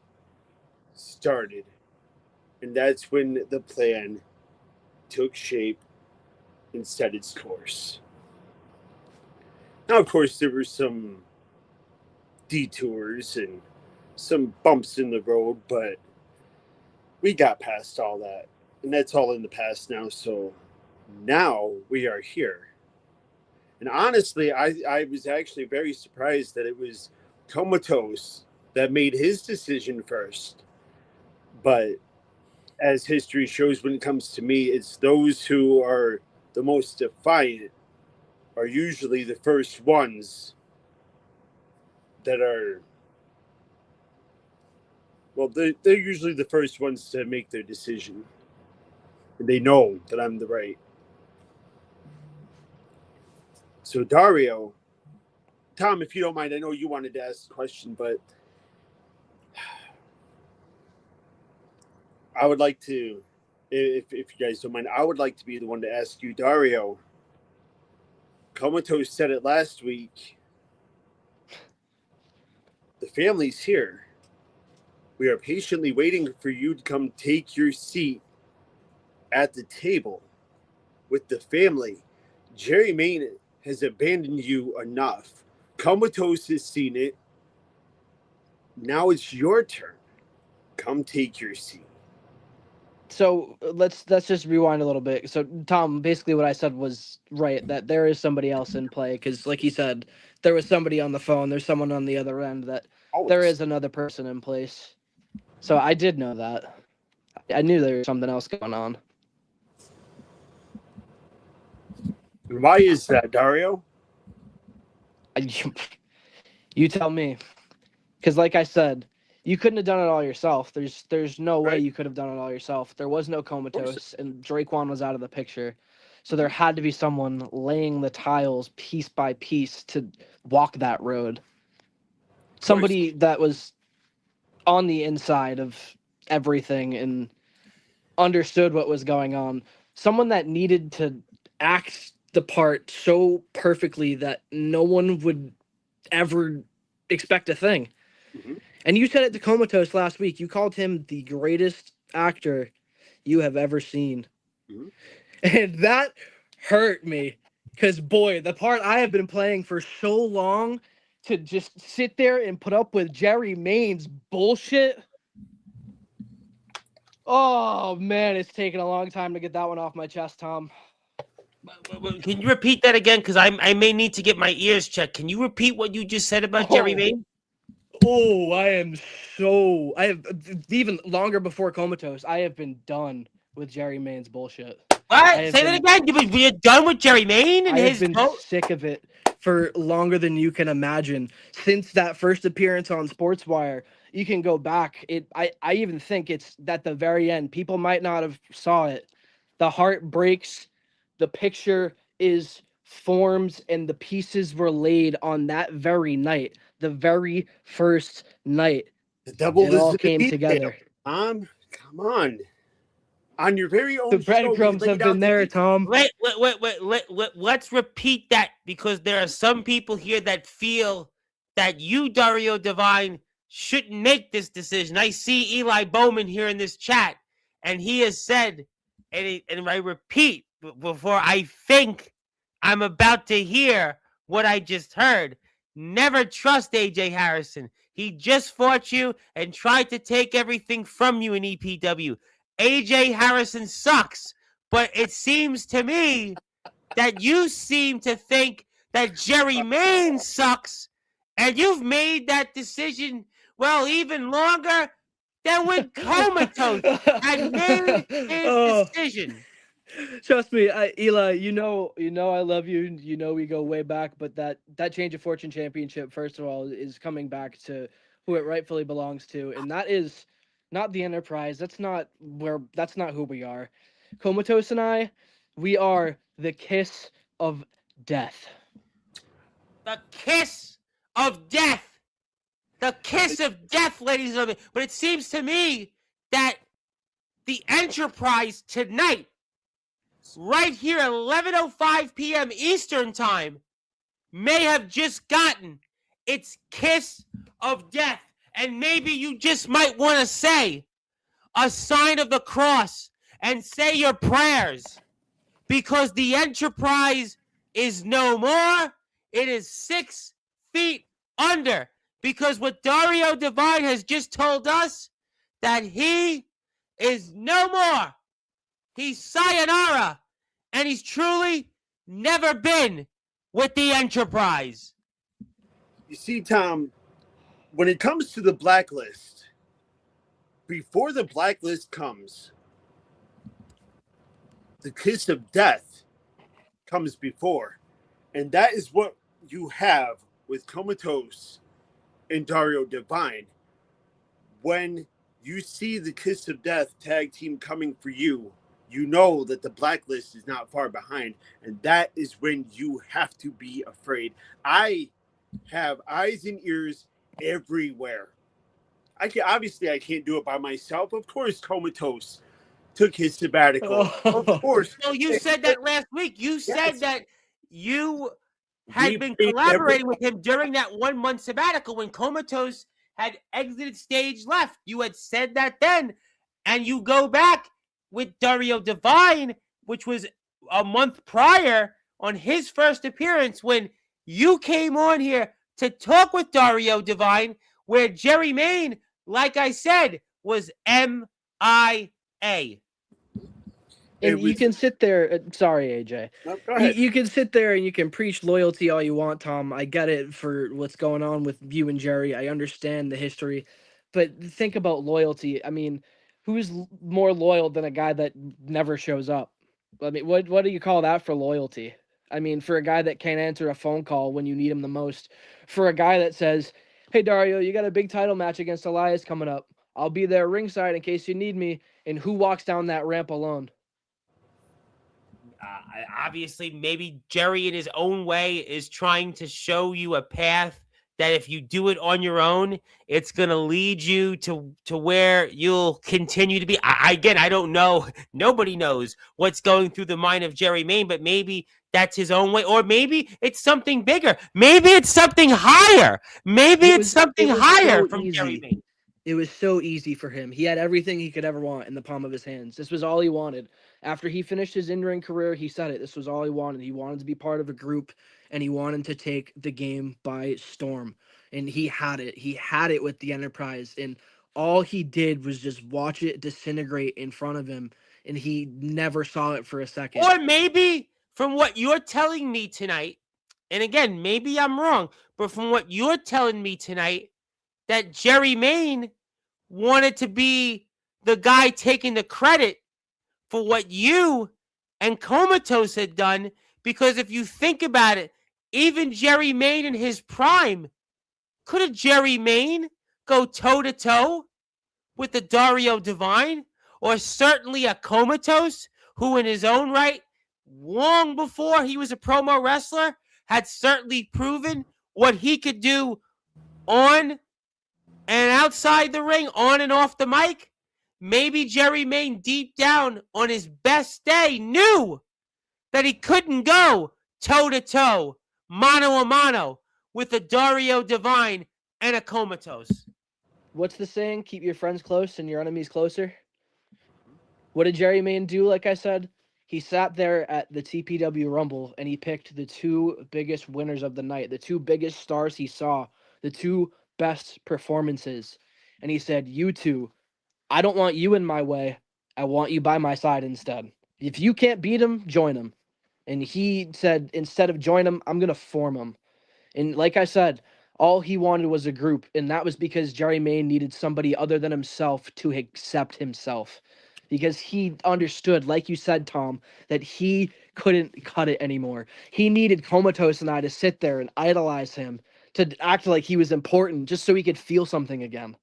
started. And that's when the plan took shape and set its course. Now, of course, there were some detours and some bumps in the road, but we got past all that. And that's all in the past now. So now we are here. And honestly, I was actually very surprised that it was Comatose that made his decision first. But as history shows, when it comes to me, it's those who are the most defiant are usually the first ones that are, well, they're usually the first ones to make their decision. And they know that I'm the right. So Dario, Tom, if you don't mind, I know you wanted to ask a question, but I would like to, if you guys don't mind, I would like to be the one to ask you, Dario. Comatose said it last week. The family's here. We are patiently waiting for you to come take your seat at the table with the family. Jerry Main has abandoned you enough. Comatose has seen it. Now it's your turn. Come take your seat. So let's just rewind a little bit. So Tom, basically what I said was right, that there is somebody else in play, because like he said, there was somebody on the phone, there's someone on the other end, that there is another person in place. So I did know that. I knew there was something else going on. Why is that, Dario? You tell me. Because like I said, you couldn't have done it all yourself. There's no way you could have done it all yourself. There was no Comatose, and Draquan was out of the picture. So there had to be someone laying the tiles piece by piece to walk that road. Somebody that was on the inside of everything and understood what was going on. Someone that needed to act the part so perfectly that no one would ever expect a thing. Mm-hmm. And you said it to Comatose last week. You called him the greatest actor you have ever seen. Mm-hmm. And that hurt me. Because, boy, the part I have been playing for so long, to just sit there and put up with Jerry Main's bullshit. Oh, man, it's taken a long time to get that one off my chest, Tom. Can you repeat that again? Because I may need to get my ears checked. Can you repeat what you just said about Jerry Main? Oh, I have, even longer before Comatose, I have been done with Jerry Main's bullshit. What? Say that again. You're done with Jerry Main and I have his been vote? sick of it for longer than you can imagine. Since that first appearance on Sportswire, you can go back. I even think it's at the very end. People might not have saw it. The heart breaks. The picture is forms, and the pieces were laid on that very night, the very first night. The devil It is all in the came detail. together. Tom, come on. On your very The own show, you breadcrumbs have laid out been the there, detail. Tom. Let's repeat that, because there are some people here that feel that you, Dario Devine, shouldn't make this decision. I see Eli Bowman here in this chat, and he has said, and I repeat before I think I'm about to hear what I just heard, never trust AJ Harrison. He just fought you and tried to take everything from you in EPW. AJ Harrison sucks, but it seems to me that you seem to think that Jerry Mayne sucks, and you've made that decision, well, even longer than when Comatose had made his Oh, decision. trust me, Eli. I love you. You know we go way back, but that Change of Fortune Championship, first of all, is coming back to who it rightfully belongs to, and that is not the Enterprise. That's not where. That's not who we are. Comatose and I, we are the kiss of death. The kiss of death. The kiss of death, ladies and gentlemen. But it seems to me that the Enterprise tonight, right here at 11:05 p.m. Eastern Time, may have just gotten its kiss of death. And maybe you just might want to say a sign of the cross and say your prayers, because the Enterprise is no more. It is 6 feet under, because what Dario Devine has just told us, that he is no more. He's sayonara, and he's truly never been with the Enterprise. You see, Tom, when it comes to the blacklist, before the blacklist comes, the kiss of death comes before. And that is what you have with Comatose and Dario Devine. When you see the kiss of death tag team coming for you, you know that the blacklist is not far behind. And that is when you have to be afraid. I have eyes and ears everywhere. I can't do it by myself. Of course, Comatose took his sabbatical. Of course. No, you said that last week. You said Yes. that you We had been played collaborating with him during that 1 month sabbatical when Comatose had exited stage left. You had said that then, and you go back with Dario Devine, which was a month prior on his first appearance, when you came on here to talk with Dario Devine, where Jerry Mayne, like I said, was MIA. And you can sit there. Sorry, AJ. No, go ahead. You can sit there and you can preach loyalty all you want, Tom. I get it for what's going on with you and Jerry. I understand the history, but think about loyalty. I mean, who's more loyal than a guy that never shows up? I mean, what do you call that for loyalty? I mean, for a guy that can't answer a phone call when you need him the most, for a guy that says, "Hey Dario, you got a big title match against Elias coming up. I'll be there ringside in case you need me." And who walks down that ramp alone? Obviously, maybe Jerry in his own way is trying to show you a path that if you do it on your own, it's going to lead you to where you'll continue to be. Again, I don't know. Nobody knows what's going through the mind of Jerry Mayne, but maybe that's his own way. Or maybe it's something bigger. Maybe it's something higher. Maybe it's something higher so from easy. Jerry Mayne. It was so easy for him. He had everything he could ever want in the palm of his hands. This was all he wanted. After he finished his in-ring career, he said it. This was all he wanted. He wanted to be part of a group, and he wanted to take the game by storm. And he had it. He had it with the Enterprise. And all he did was just watch it disintegrate in front of him, and he never saw it for a second. Or maybe from what you're telling me tonight, and again, maybe I'm wrong, but from what you're telling me tonight, that Jerry Mayne wanted to be the guy taking the credit for what you and Comatose had done. Because if you think about it, even Jerry Mayne in his prime, could a Jerry Mayne go toe-to-toe with the Dario Divine? Or certainly a Comatose, who in his own right, long before he was a promo wrestler, had certainly proven what he could do on and outside the ring, on and off the mic? Maybe Jerry Mayne, deep down on his best day, knew that he couldn't go toe-to-toe, mano-a-mano, with a Dario Divine and a Comatose. What's the saying? Keep your friends close and your enemies closer. What did Jerry Mayne do? Like I said, he sat there at the TPW Rumble and he picked the two biggest winners of the night, the two biggest stars he saw, the two best performances. And he said, "You two, I don't want you in my way. I want you by my side instead. If you can't beat him, join him." And he said, instead of join him, I'm going to form him. And like I said, all he wanted was a group. And that was because Jerry Mayne needed somebody other than himself to accept himself. Because he understood, like you said, Tom, that he couldn't cut it anymore. He needed Comatose and I to sit there and idolize him, to act like he was important, just so he could feel something again.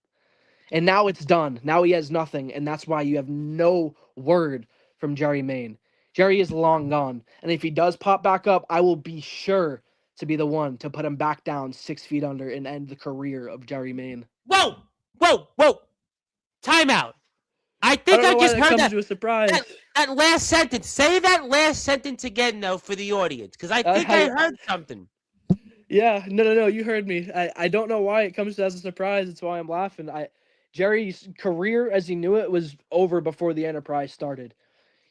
And now it's done. Now he has nothing, and that's why you have no word from Jerry Mayne. Jerry is long gone, and if he does pop back up, I will be sure to be the one to put him back down 6 feet under and end the career of Jerry Mayne. Whoa! Time out. I I think don't know I why just that heard comes that. to a surprise. That last sentence. Say that last sentence again, though, for the audience, because I think I heard something. Yeah, no, you heard me. I don't know why it comes as a surprise. That's why I'm laughing. Jerry's career as he knew it was over before the Enterprise started.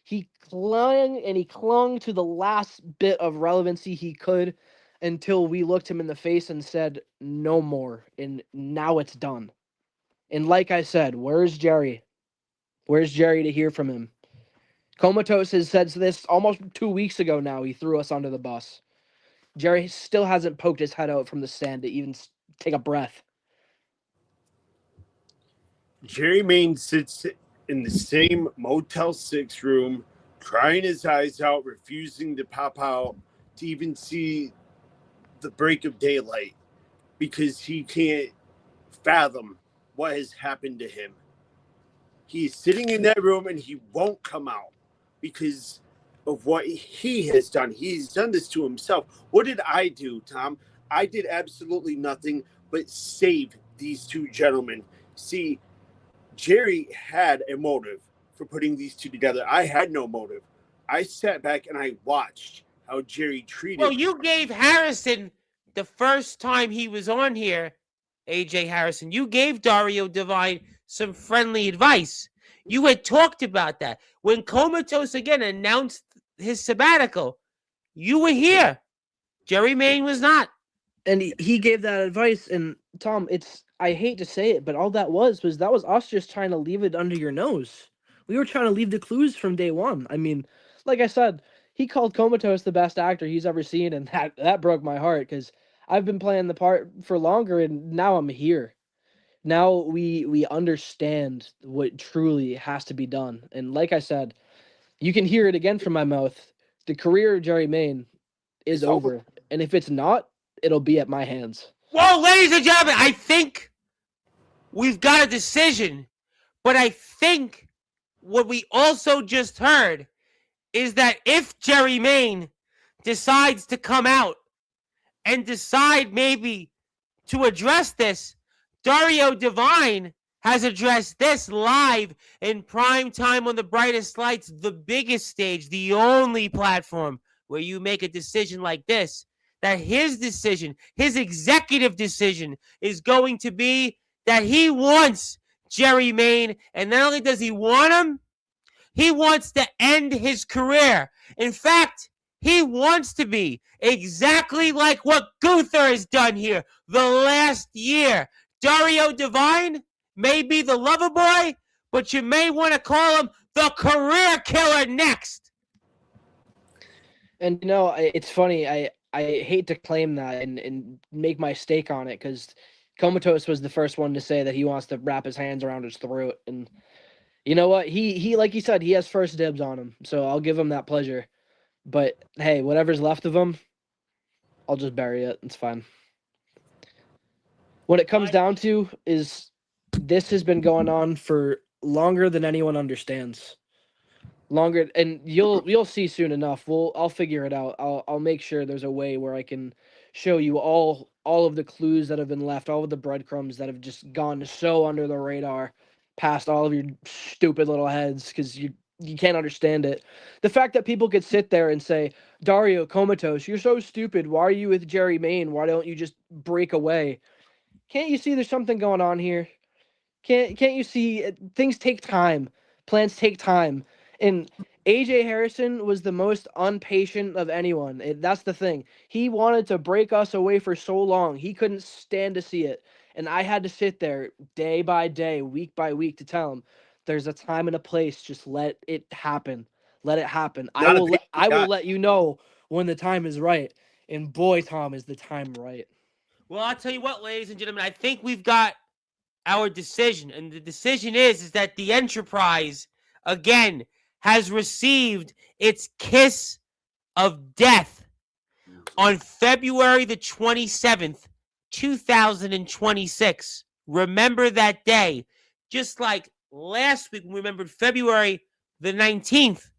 He clung to the last bit of relevancy he could until we looked him in the face and said, no more. And now it's done. And like I said, where's Jerry? Where's Jerry to hear from him? Comatose has said this almost 2 weeks ago now. He threw us under the bus. Jerry still hasn't poked his head out from the sand to even take a breath. Jerry Mayne sits in the same Motel 6 room, crying his eyes out, refusing to pop out to even see the break of daylight because he can't fathom what has happened to him. He's sitting in that room and he won't come out because of what he has done. He's done this to himself. What did I do, Tom? I did absolutely nothing but save these two gentlemen. See, Jerry had a motive for putting these two together. I had no motive. I sat back and I watched how Jerry treated. Well, you gave Harrison the first time he was on here, AJ Harrison. You gave Dario Divine some friendly advice. You had talked about that. When Comatose again announced his sabbatical, you were here. Jerry Mayne was not. And he gave that advice. And Tom, I hate to say it, but all that was us just trying to leave it under your nose. We were trying to leave the clues from day one. I mean, like I said, he called Comatose the best actor he's ever seen, and that broke my heart because I've been playing the part for longer, and now I'm here. Now we understand what truly has to be done. And like I said, you can hear it again from my mouth. The career of Jerry Mayne is over. And if it's not, it'll be at my hands. Well, ladies and gentlemen, I think we've got a decision, but I think what we also just heard is that if Jerry Mayne decides to come out and decide maybe to address this, Dario Divine has addressed this live in prime time on the brightest lights, the biggest stage, the only platform where you make a decision like this, that his decision, his executive decision is going to be that he wants Jerry Mayne, and not only does he want him, he wants to end his career. In fact, he wants to be exactly like what Gunther has done here the last year. Dario Divine may be the lover boy, but you may want to call him the career killer next. And it's funny. I hate to claim that and make my stake on it because Comatose was the first one to say that he wants to wrap his hands around his throat. And you know what? He like you said, he has first dibs on him. So I'll give him that pleasure. But hey, whatever's left of him, I'll just bury it. It's fine. What it comes down to is this has been going on for longer than anyone understands. Longer, and you'll see soon enough. I'll figure it out. I'll make sure there's a way where I can show you all of the clues that have been left, all of the breadcrumbs that have just gone so under the radar, past all of your stupid little heads because you can't understand it. The fact that people could sit there and say, Dario Comatose, you're so stupid. Why are you with Jerry Main? Why don't you just break away? Can't you see there's something going on here? Can't you see things take time? Plans take time. And AJ Harrison was the most impatient of anyone. That's the thing. He wanted to break us away for so long. He couldn't stand to see it. And I had to sit there day by day, week by week to tell him there's a time and a place. Just let it happen. Let it happen. Not a I will guy. let you know when the time is right. And boy, Tom, is the time right. Well, I'll tell you what, ladies and gentlemen, I think we've got our decision, and the decision is that the Enterprise again has received its kiss of death on February the 27th, 2026. Remember that day. Just like last week, we remembered February the 19th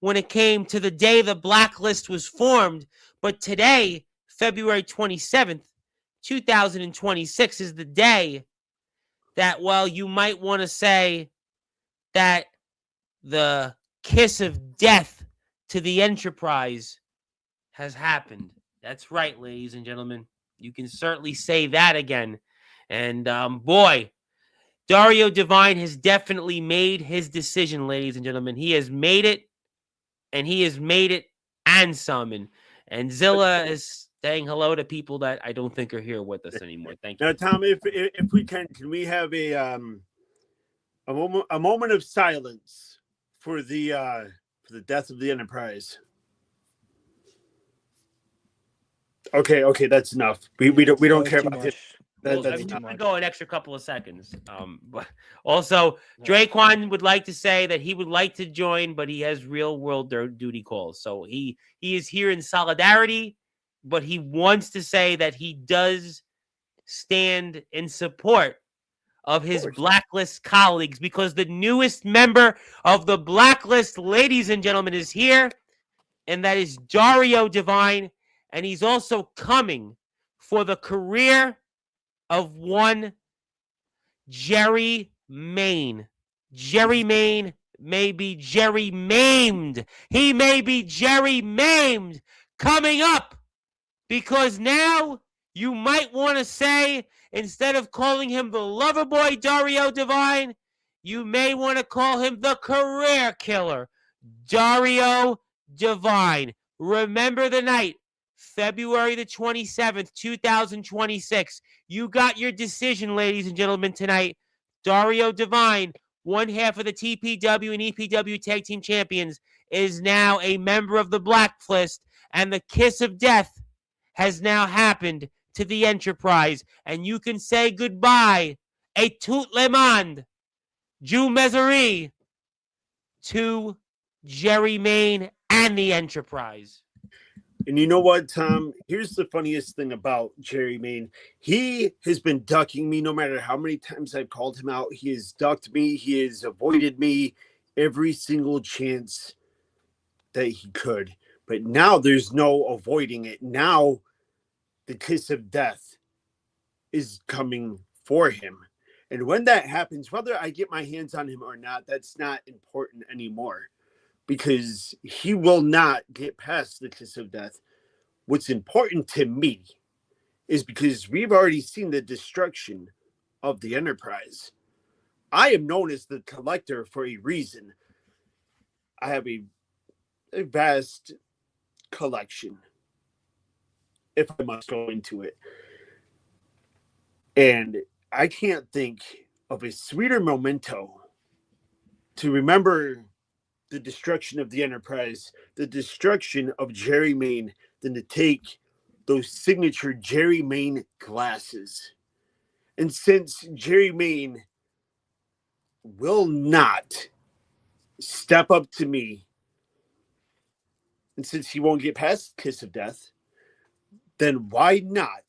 when it came to the day the blacklist was formed. But today, February 27th, 2026, is the day that, well, you might want to say that the kiss of death to the Enterprise has happened. That's right, ladies and gentlemen. You can certainly say that again. And boy, Dario Divine has definitely made his decision, ladies and gentlemen. He has made it, and he has made it and some. And Zilla is saying hello to people that I don't think are here with us anymore. Thank you. Now, Tom, if we can we have a moment of silence for the death of the Enterprise? Okay, that's enough. We don't care about it. Well, That's I'm enough. going to go an extra couple of seconds. But also, Draquan would like to say that he would like to join, but he has real world duty calls. So he is here in solidarity, but he wants to say that he does stand in support of his Blacklist colleagues, because the newest member of the Blacklist, ladies and gentlemen, is here, and that is Dario Divine, and he's also coming for the career of one Jerry Main. Jerry Main may be Jerry maimed. He may be Jerry maimed coming up, because now you might want to say, instead of calling him the lover boy Dario Divine, you may want to call him the career killer Dario Divine. Remember the night, February the 27th, 2026. You got your decision, ladies and gentlemen, tonight. Dario Divine, one half of the TPW and EPW Tag Team Champions, is now a member of the Blacklist, and the kiss of death has now happened to the Enterprise, and you can say goodbye, a tout le monde, Jew Misery, to Jerry Main and the Enterprise. And you know what, Tom? Here's the funniest thing about Jerry Main. He has been ducking me no matter how many times I've called him out. He has ducked me. He has avoided me every single chance that he could. But now there's no avoiding it. Now the kiss of death is coming for him. And when that happens, whether I get my hands on him or not, that's not important anymore, because he will not get past the kiss of death. What's important to me is because we've already seen the destruction of the Enterprise. I am known as the collector for a reason. I have a vast collection, if I must go into it. And I can't think of a sweeter memento to remember the destruction of the Enterprise, the destruction of Jerry Main, than to take those signature Jerry Main glasses. And since Jerry Main will not step up to me, and since he won't get past Kiss of Death, then why not?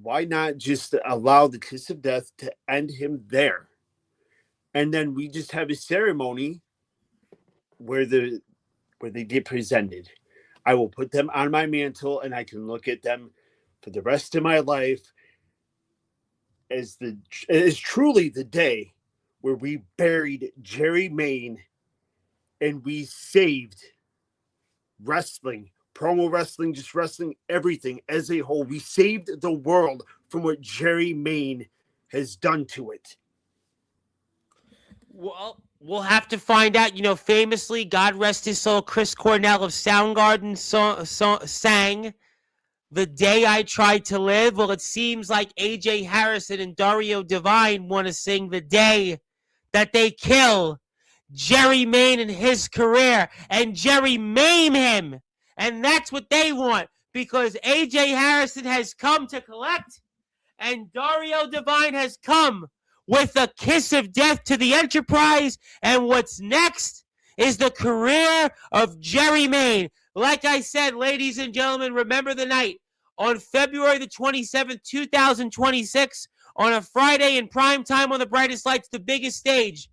Why not just allow the kiss of death to end him there? And then we just have a ceremony where they get presented. I will put them on my mantle and I can look at them for the rest of my life as truly the day where we buried Jerry Main and we saved wrestling, promo wrestling, just wrestling, everything as a whole. We saved the world from what Jerry Main has done to it. Well, we'll have to find out. Famously, God rest his soul, Chris Cornell of Soundgarden sang "The Day I Tried to Live." Well, it seems like AJ Harrison and Dario Divine want to sing "The Day That They Kill Jerry Main and his career and Jerry maim him." And that's what they want, because AJ Harrison has come to collect and Dario Divine has come with a kiss of death to the Enterprise. And what's next is the career of Jerry Main. Like I said, ladies and gentlemen, remember the night on February the 27th, 2026, on a Friday in prime time on the brightest lights, the biggest stage,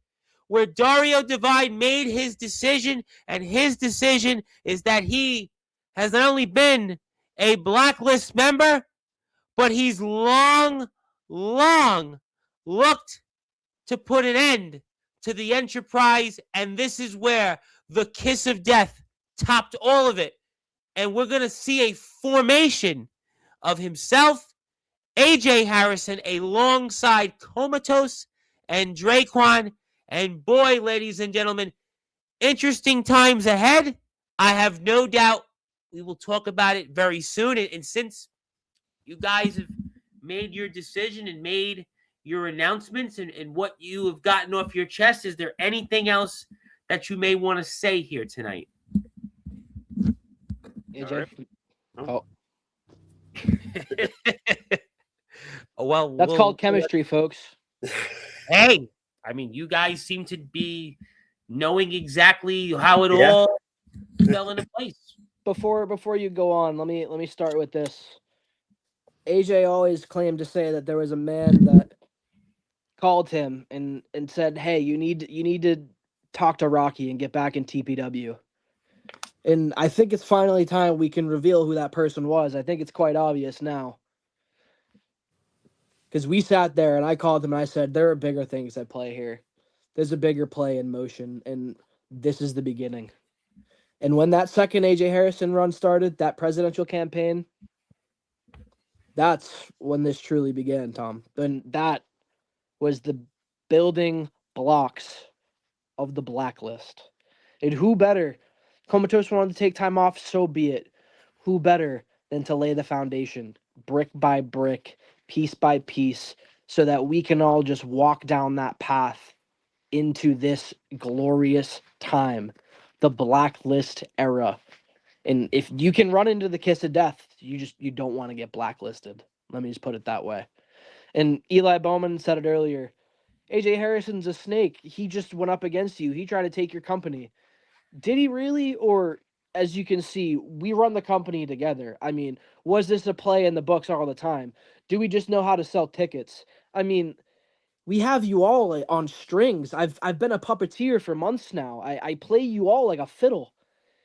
where Dario Divine made his decision. And his decision is that he has not only been a Blacklist member, but he's long looked to put an end to the Enterprise. And this is where the kiss of death topped all of it. And we're going to see a formation of himself, AJ Harrison, alongside Comatose and Draquan. And boy, ladies and gentlemen, interesting times ahead. I have no doubt we will talk about it very soon. And since you guys have made your decision and made your announcements and what you have gotten off your chest, is there anything else that you may want to say here tonight? AJ? Oh. Well, that's called chemistry, folks. Hey, I mean, you guys seem to be knowing exactly how it all fell into place. Before you go on, let me start with this. AJ always claimed to say that there was a man that called him and said, "Hey, you need to talk to Rocky and get back in TPW." And I think it's finally time we can reveal who that person was. I think it's quite obvious now. Because we sat there and I called him and I said, there are bigger things at play here. There's a bigger play in motion, and this is the beginning. And when that second AJ Harrison run started, that presidential campaign, that's when this truly began, Tom. And that was the building blocks of the Blacklist. And who better? Comatose wanted to take time off, so be it. Who better than to lay the foundation, brick by brick, piece by piece, so that we can all just walk down that path into this glorious time, the Blacklist era. And if you can run into the kiss of death, you don't want to get blacklisted. Let me just put it that way. And Eli Bowman said it earlier. AJ Harrison's a snake. He just went up against you. He tried to take your company. Did he really? Or, as you can see, we run the company together. I mean, was this a play in the books all the time? Do we just know how to sell tickets? I mean, we have you all on strings. I've been a puppeteer for months now. I play you all like a fiddle.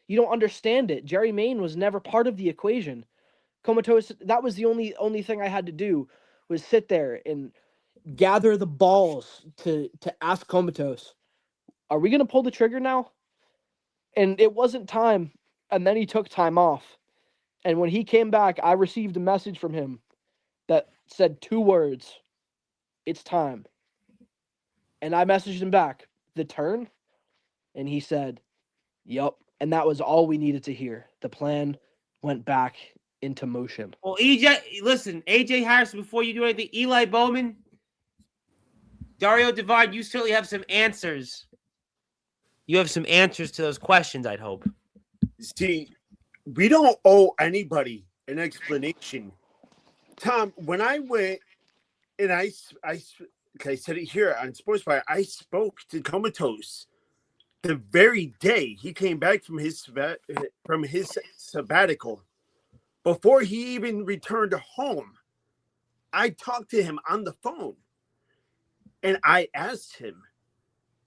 You don't understand it. Jerry Main was never part of the equation. Comatose, that was the only thing I had to do, was sit there and gather the balls to ask Comatose, are we going to pull the trigger now? And it wasn't time. And then he took time off. And when he came back, I received a message from him that said 2 words. It's time. And I messaged him back, the turn? And he said, yup. And that was all we needed to hear. The plan went back into motion. Well, listen, AJ Harrison, before you do anything, Eli Bowman, Dario Divine, you certainly have some answers. You have some answers to those questions, I'd hope. See, we don't owe anybody an explanation. Tom, when I went and I said it here on Sportzwire, I spoke to Comatose the very day he came back from his sabbatical. Before he even returned home, I talked to him on the phone. And I asked him,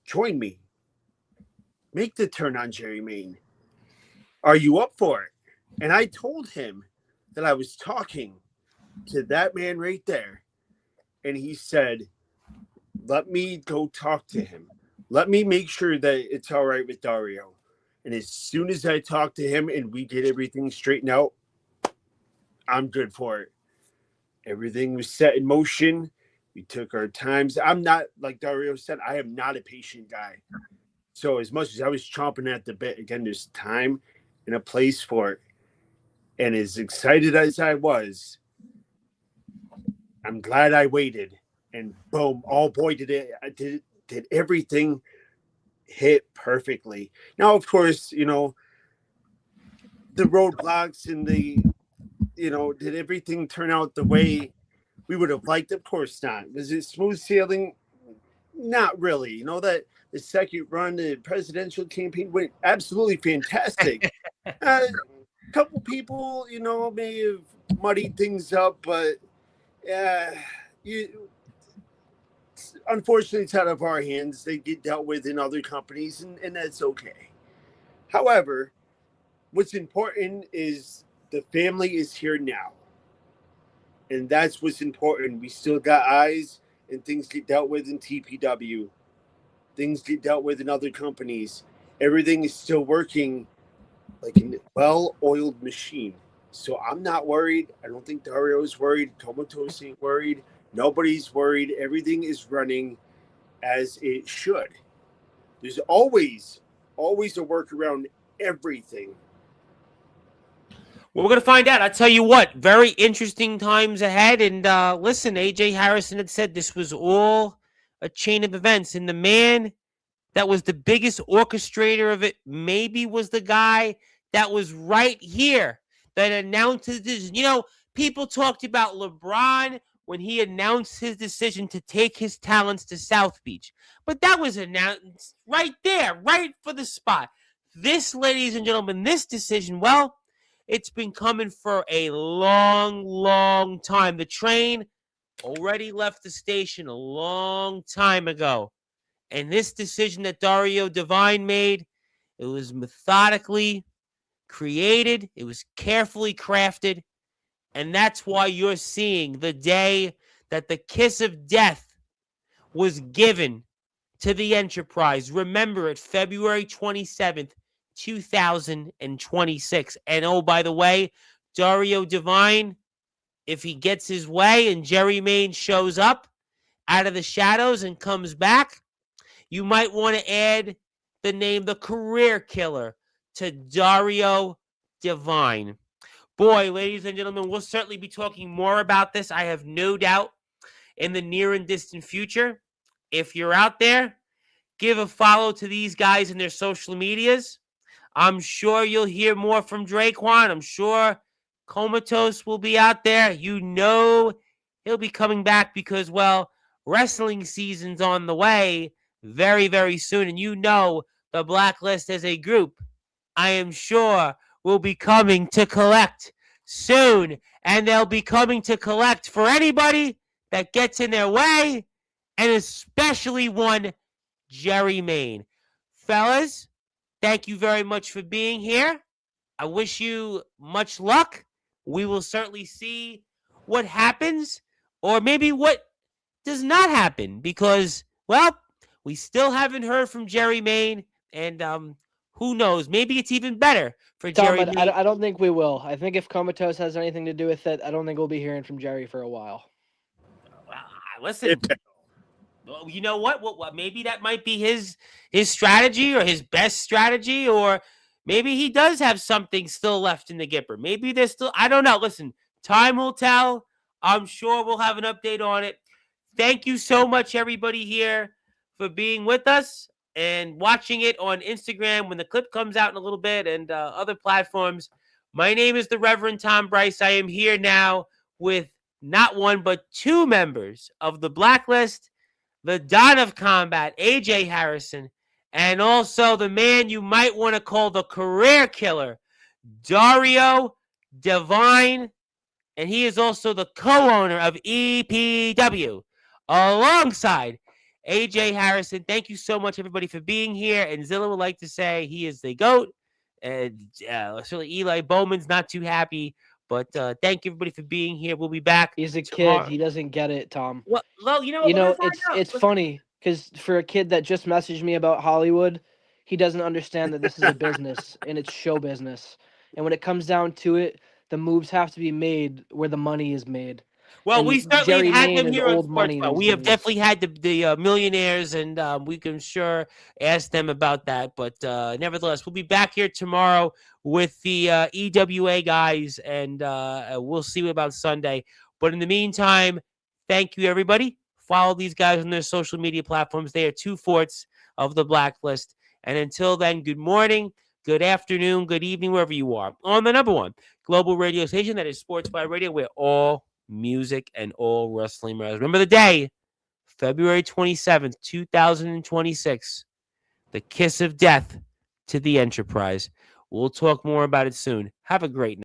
join me. Make the turn on Jerry Main. Are you up for it? And I told him that I was talking to that man right there. And he said, let me go talk to him. Let me make sure that it's all right with Dario. And as soon as I talked to him and we get everything straightened out, I'm good for it. Everything was set in motion. We took our times. I'm not, like Dario said, I am not a patient guy. So as much as I was chomping at the bit, again, there's time and a place for it. And as excited as I was, I'm glad I waited. And boom, oh boy, did it! I did everything hit perfectly. Now, of course, you know, the roadblocks and did everything turn out the way we would have liked? Of course not. Was it smooth sailing? Not really. You know, that the second run, the presidential campaign went absolutely fantastic. A couple people, may have muddied things up, but unfortunately, it's out of our hands. They get dealt with in other companies, and that's okay. However, what's important is the family is here now. And that's what's important. We still got eyes, and things get dealt with in TPW. Things get dealt with in other companies. Everything is still working like a well-oiled machine. So I'm not worried. I don't think Dario's worried. Comatose ain't worried. Nobody's worried. Everything is running as it should. There's always a workaround everything. Well, we're going to find out. I'll tell you what, very interesting times ahead. And listen, AJ Harrison had said this was all a chain of events. And the man that was the biggest orchestrator of it maybe was the guy that was right here that announced his decision. You know, people talked about LeBron when he announced his decision to take his talents to South Beach. But that was announced right there, right for the spot. This, ladies and gentlemen, this decision, well, it's been coming for a long, long time. The train already left the station a long time ago. And this decision that Dario Divine made, it was methodically created. It was carefully crafted. And that's why you're seeing the day that the kiss of death was given to the enterprise. Remember it, February 27th, 2026. And oh, by the way, Dario Divine, if he gets his way and Jerry Main shows up out of the shadows and comes back, you might want to add the name The Career Killer to Dario Divine. Boy, ladies and gentlemen, we'll certainly be talking more about this, I have no doubt, in the near and distant future. If you're out there, give a follow to these guys in their social medias. I'm sure you'll hear more from Draquan. I'm sure Comatose will be out there. You know he'll be coming back because, well, wrestling season's on the way very, very soon. And you know the Blacklist as a group, I am sure, will be coming to collect soon. And they'll be coming to collect for anybody that gets in their way, and especially one Jerry Main. Fellas, thank you very much for being here. I wish you much luck. We will certainly see what happens, or maybe what does not happen, because, well, we still haven't heard from Jerry Main, and who knows? Maybe it's even better for Tom, Jerry Main. I don't think we will. I think if Comatose has anything to do with it, I don't think we'll be hearing from Jerry for a while. Well, listen. Well, you know what? Well, maybe that might be his strategy, or his best strategy, or maybe he does have something still left in the Gipper. Maybe there's still, I don't know. Listen, time will tell. I'm sure we'll have an update on it. Thank you so much, everybody here, for being with us and watching it on Instagram when the clip comes out in a little bit, and other platforms. My name is the Reverend Tom Bryce. I am here now with not one, but two members of the Blacklist, the Don of Combat, AJ Harrison, and also the man you might want to call the Career Killer, Dario Divine, and he is also the co-owner of EPW, alongside AJ Harrison. Thank you so much, everybody, for being here. And Zilla would like to say he is the GOAT. And certainly Eli Bowman's not too happy. But thank you, everybody, for being here. We'll be back. He's a tomorrow. kid. He doesn't get it, Tom. Well, you know, You know, we're gonna find out. it's funny because for a kid that just messaged me about Hollywood, he doesn't understand that this is a business and it's show business. And when it comes down to it, the moves have to be made where the money is made. Well, And we certainly Jerry had Maine them is here on old money Sportswire. these We have days. definitely had the millionaires, and we can sure ask them about that. But nevertheless, we'll be back here tomorrow with the EWA guys, and we'll see about Sunday. But in the meantime, thank you, everybody. Follow these guys on their social media platforms. They are 2 forts of the Blacklist. And until then, good morning, good afternoon, good evening, wherever you are. On the number one global radio station, that is Sportswire Radio, where all music and all wrestling matters. Remember the day, February 27th, 2026, the kiss of death to the Enterprise. We'll talk more about it soon. Have a great night.